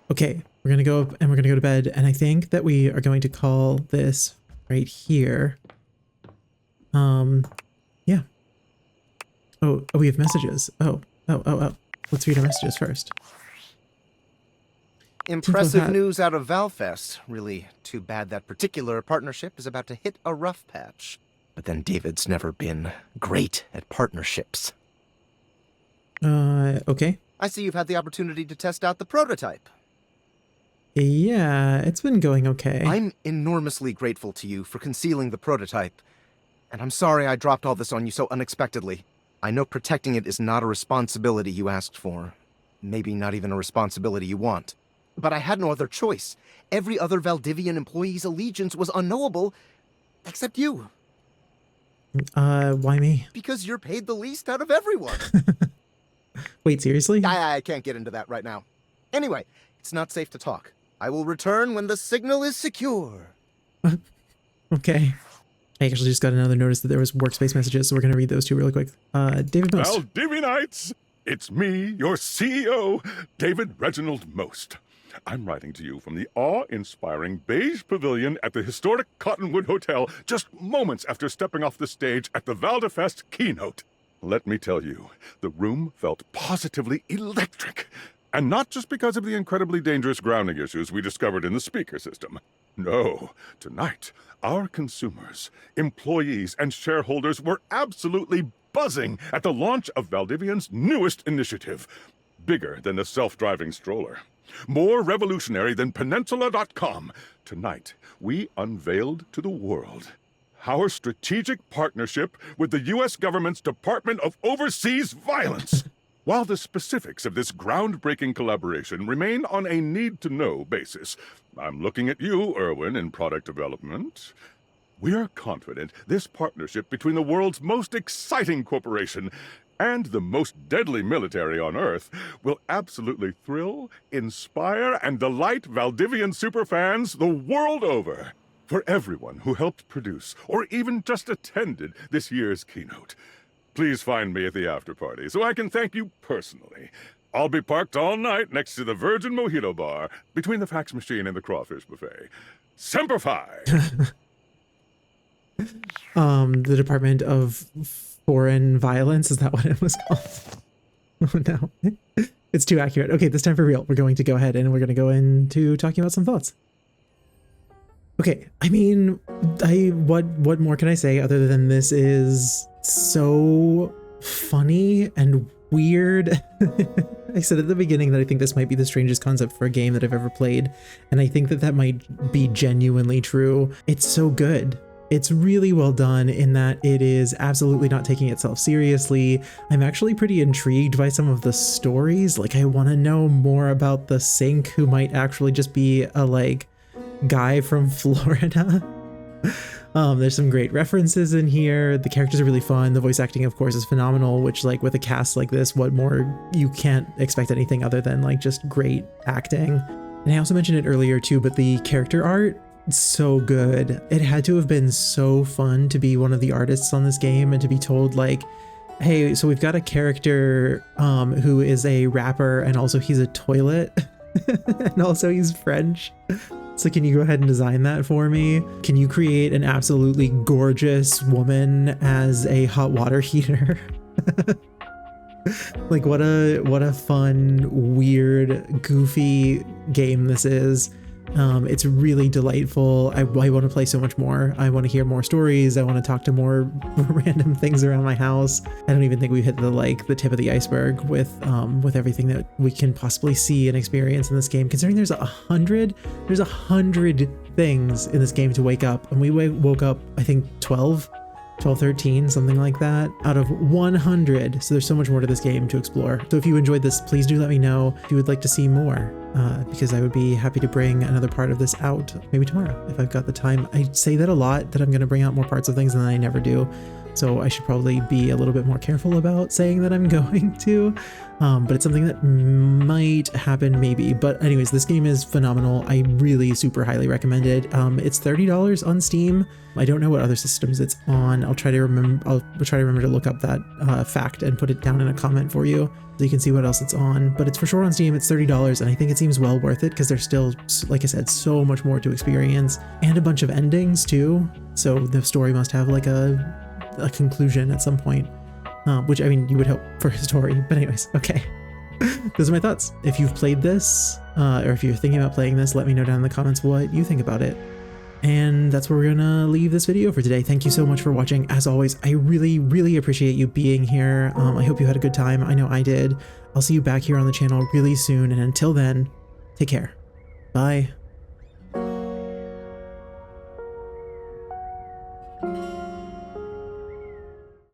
A: Okay, we're gonna go up and we're gonna go to bed, and I think that we are going to call this right here. Yeah. Oh, we have messages. Oh. Let's read our messages first.
K: Impressive news out of Valfest. Really too bad that particular partnership is about to hit a rough patch. But then David's never been great at partnerships.
A: Okay.
K: I see you've had the opportunity to test out the prototype.
A: Yeah, it's been going okay.
K: I'm enormously grateful to you for concealing the prototype. And I'm sorry I dropped all this on you so unexpectedly. I know protecting it is not a responsibility you asked for. Maybe not even a responsibility you want. But I had no other choice. Every other Valdivian employee's allegiance was unknowable, except you.
A: Why me?
K: Because you're paid the least out of everyone.
A: Wait, seriously?
K: I can't get into that right now. Anyway, it's not safe to talk. I will return when the signal is secure.
A: Okay. I actually just got another notice that there was workspace messages, so we're going to read those two really quick. David Most.
C: Valdivianites! It's me, your CEO, David Reginald Most. I'm writing to you from the awe-inspiring beige pavilion at the historic Cottonwood Hotel just moments after stepping off the stage at the Valdefest keynote. Let me tell you, the room felt positively electric. And not just because of the incredibly dangerous grounding issues we discovered in the speaker system. No, tonight, our consumers, employees, and shareholders were absolutely buzzing at the launch of Valdivian's newest initiative. Bigger than the self-driving stroller. More revolutionary than Peninsula.com. Tonight, we unveiled to the world our strategic partnership with the U.S. government's Department of Overseas Violence. While the specifics of this groundbreaking collaboration remain on a need-to-know basis, I'm looking at you, Erwin, in product development. We are confident this partnership between the world's most exciting corporation and the most deadly military on Earth will absolutely thrill, inspire, and delight Valdivian superfans the world over. For everyone who helped produce or even just attended this year's keynote, please find me at the after-party so I can thank you personally. I'll be parked all night next to the Virgin Mojito Bar between the fax machine and the crawfish buffet. Semper Fi!
A: The Department of Foreign Violence, is that what it was called? Oh no, it's too accurate. Okay, this time for real. We're going to go ahead and we're going to go into talking about some thoughts. Okay, I mean, what more can I say other than this is so funny and weird. I said at the beginning that I think this might be the strangest concept for a game that I've ever played, and I think that that might be genuinely true. It's so good. It's really well done in that it is absolutely not taking itself seriously. I'm actually pretty intrigued by some of the stories. Like, I want to know more about the sink, who might actually just be a, like, guy from Florida. There's some great references in here. The characters are really fun. The voice acting, of course, is phenomenal, which, like, with a cast like this, what more? You can't expect anything other than, like, just great acting. And I also mentioned it earlier, too, but the character art, so good. It had to have been so fun to be one of the artists on this game and to be told, like, hey, so we've got a character who is a rapper, and also he's a toilet, and also he's French. So can you go ahead and design that for me? Can you create an absolutely gorgeous woman as a hot water heater? Like, what a fun, weird, goofy game this is. It's really delightful. I want to play so much more. I want to hear more stories. I want to talk to more random things around my house. I don't even think we've hit the tip of the iceberg with everything that we can possibly see and experience in this game. Considering there's 100 things in this game to wake up, and we woke up, I think 12, 13, something like that, out of 100. So there's so much more to this game to explore. So if you enjoyed this, please do let me know if you would like to see more, because I would be happy to bring another part of this out maybe tomorrow if I've got the time. I say that a lot, that I'm going to bring out more parts of things, and then I never do. So I should probably be a little bit more careful about saying that I'm going to, but it's something that might happen maybe. But anyways, this game is phenomenal. I really super highly recommend it. It's $30 on Steam. I don't know what other systems it's on. I'll try to remember to look up that fact and put it down in a comment for you so you can see what else it's on. But it's for sure on Steam. It's $30, and I think it seems well worth it because there's still, like I said, so much more to experience, and a bunch of endings too. So the story must have like a conclusion at some point, which, I mean, you would hope for a story. But anyways, okay. Those are my thoughts. If you've played this, or if you're thinking about playing this, let me know down in the comments what you think about it. And that's where we're gonna leave this video for today. Thank you so much for watching. As always, I really, really appreciate you being here. I hope you had a good time. I know I did. I'll see you back here on the channel really soon. And until then, take care. Bye.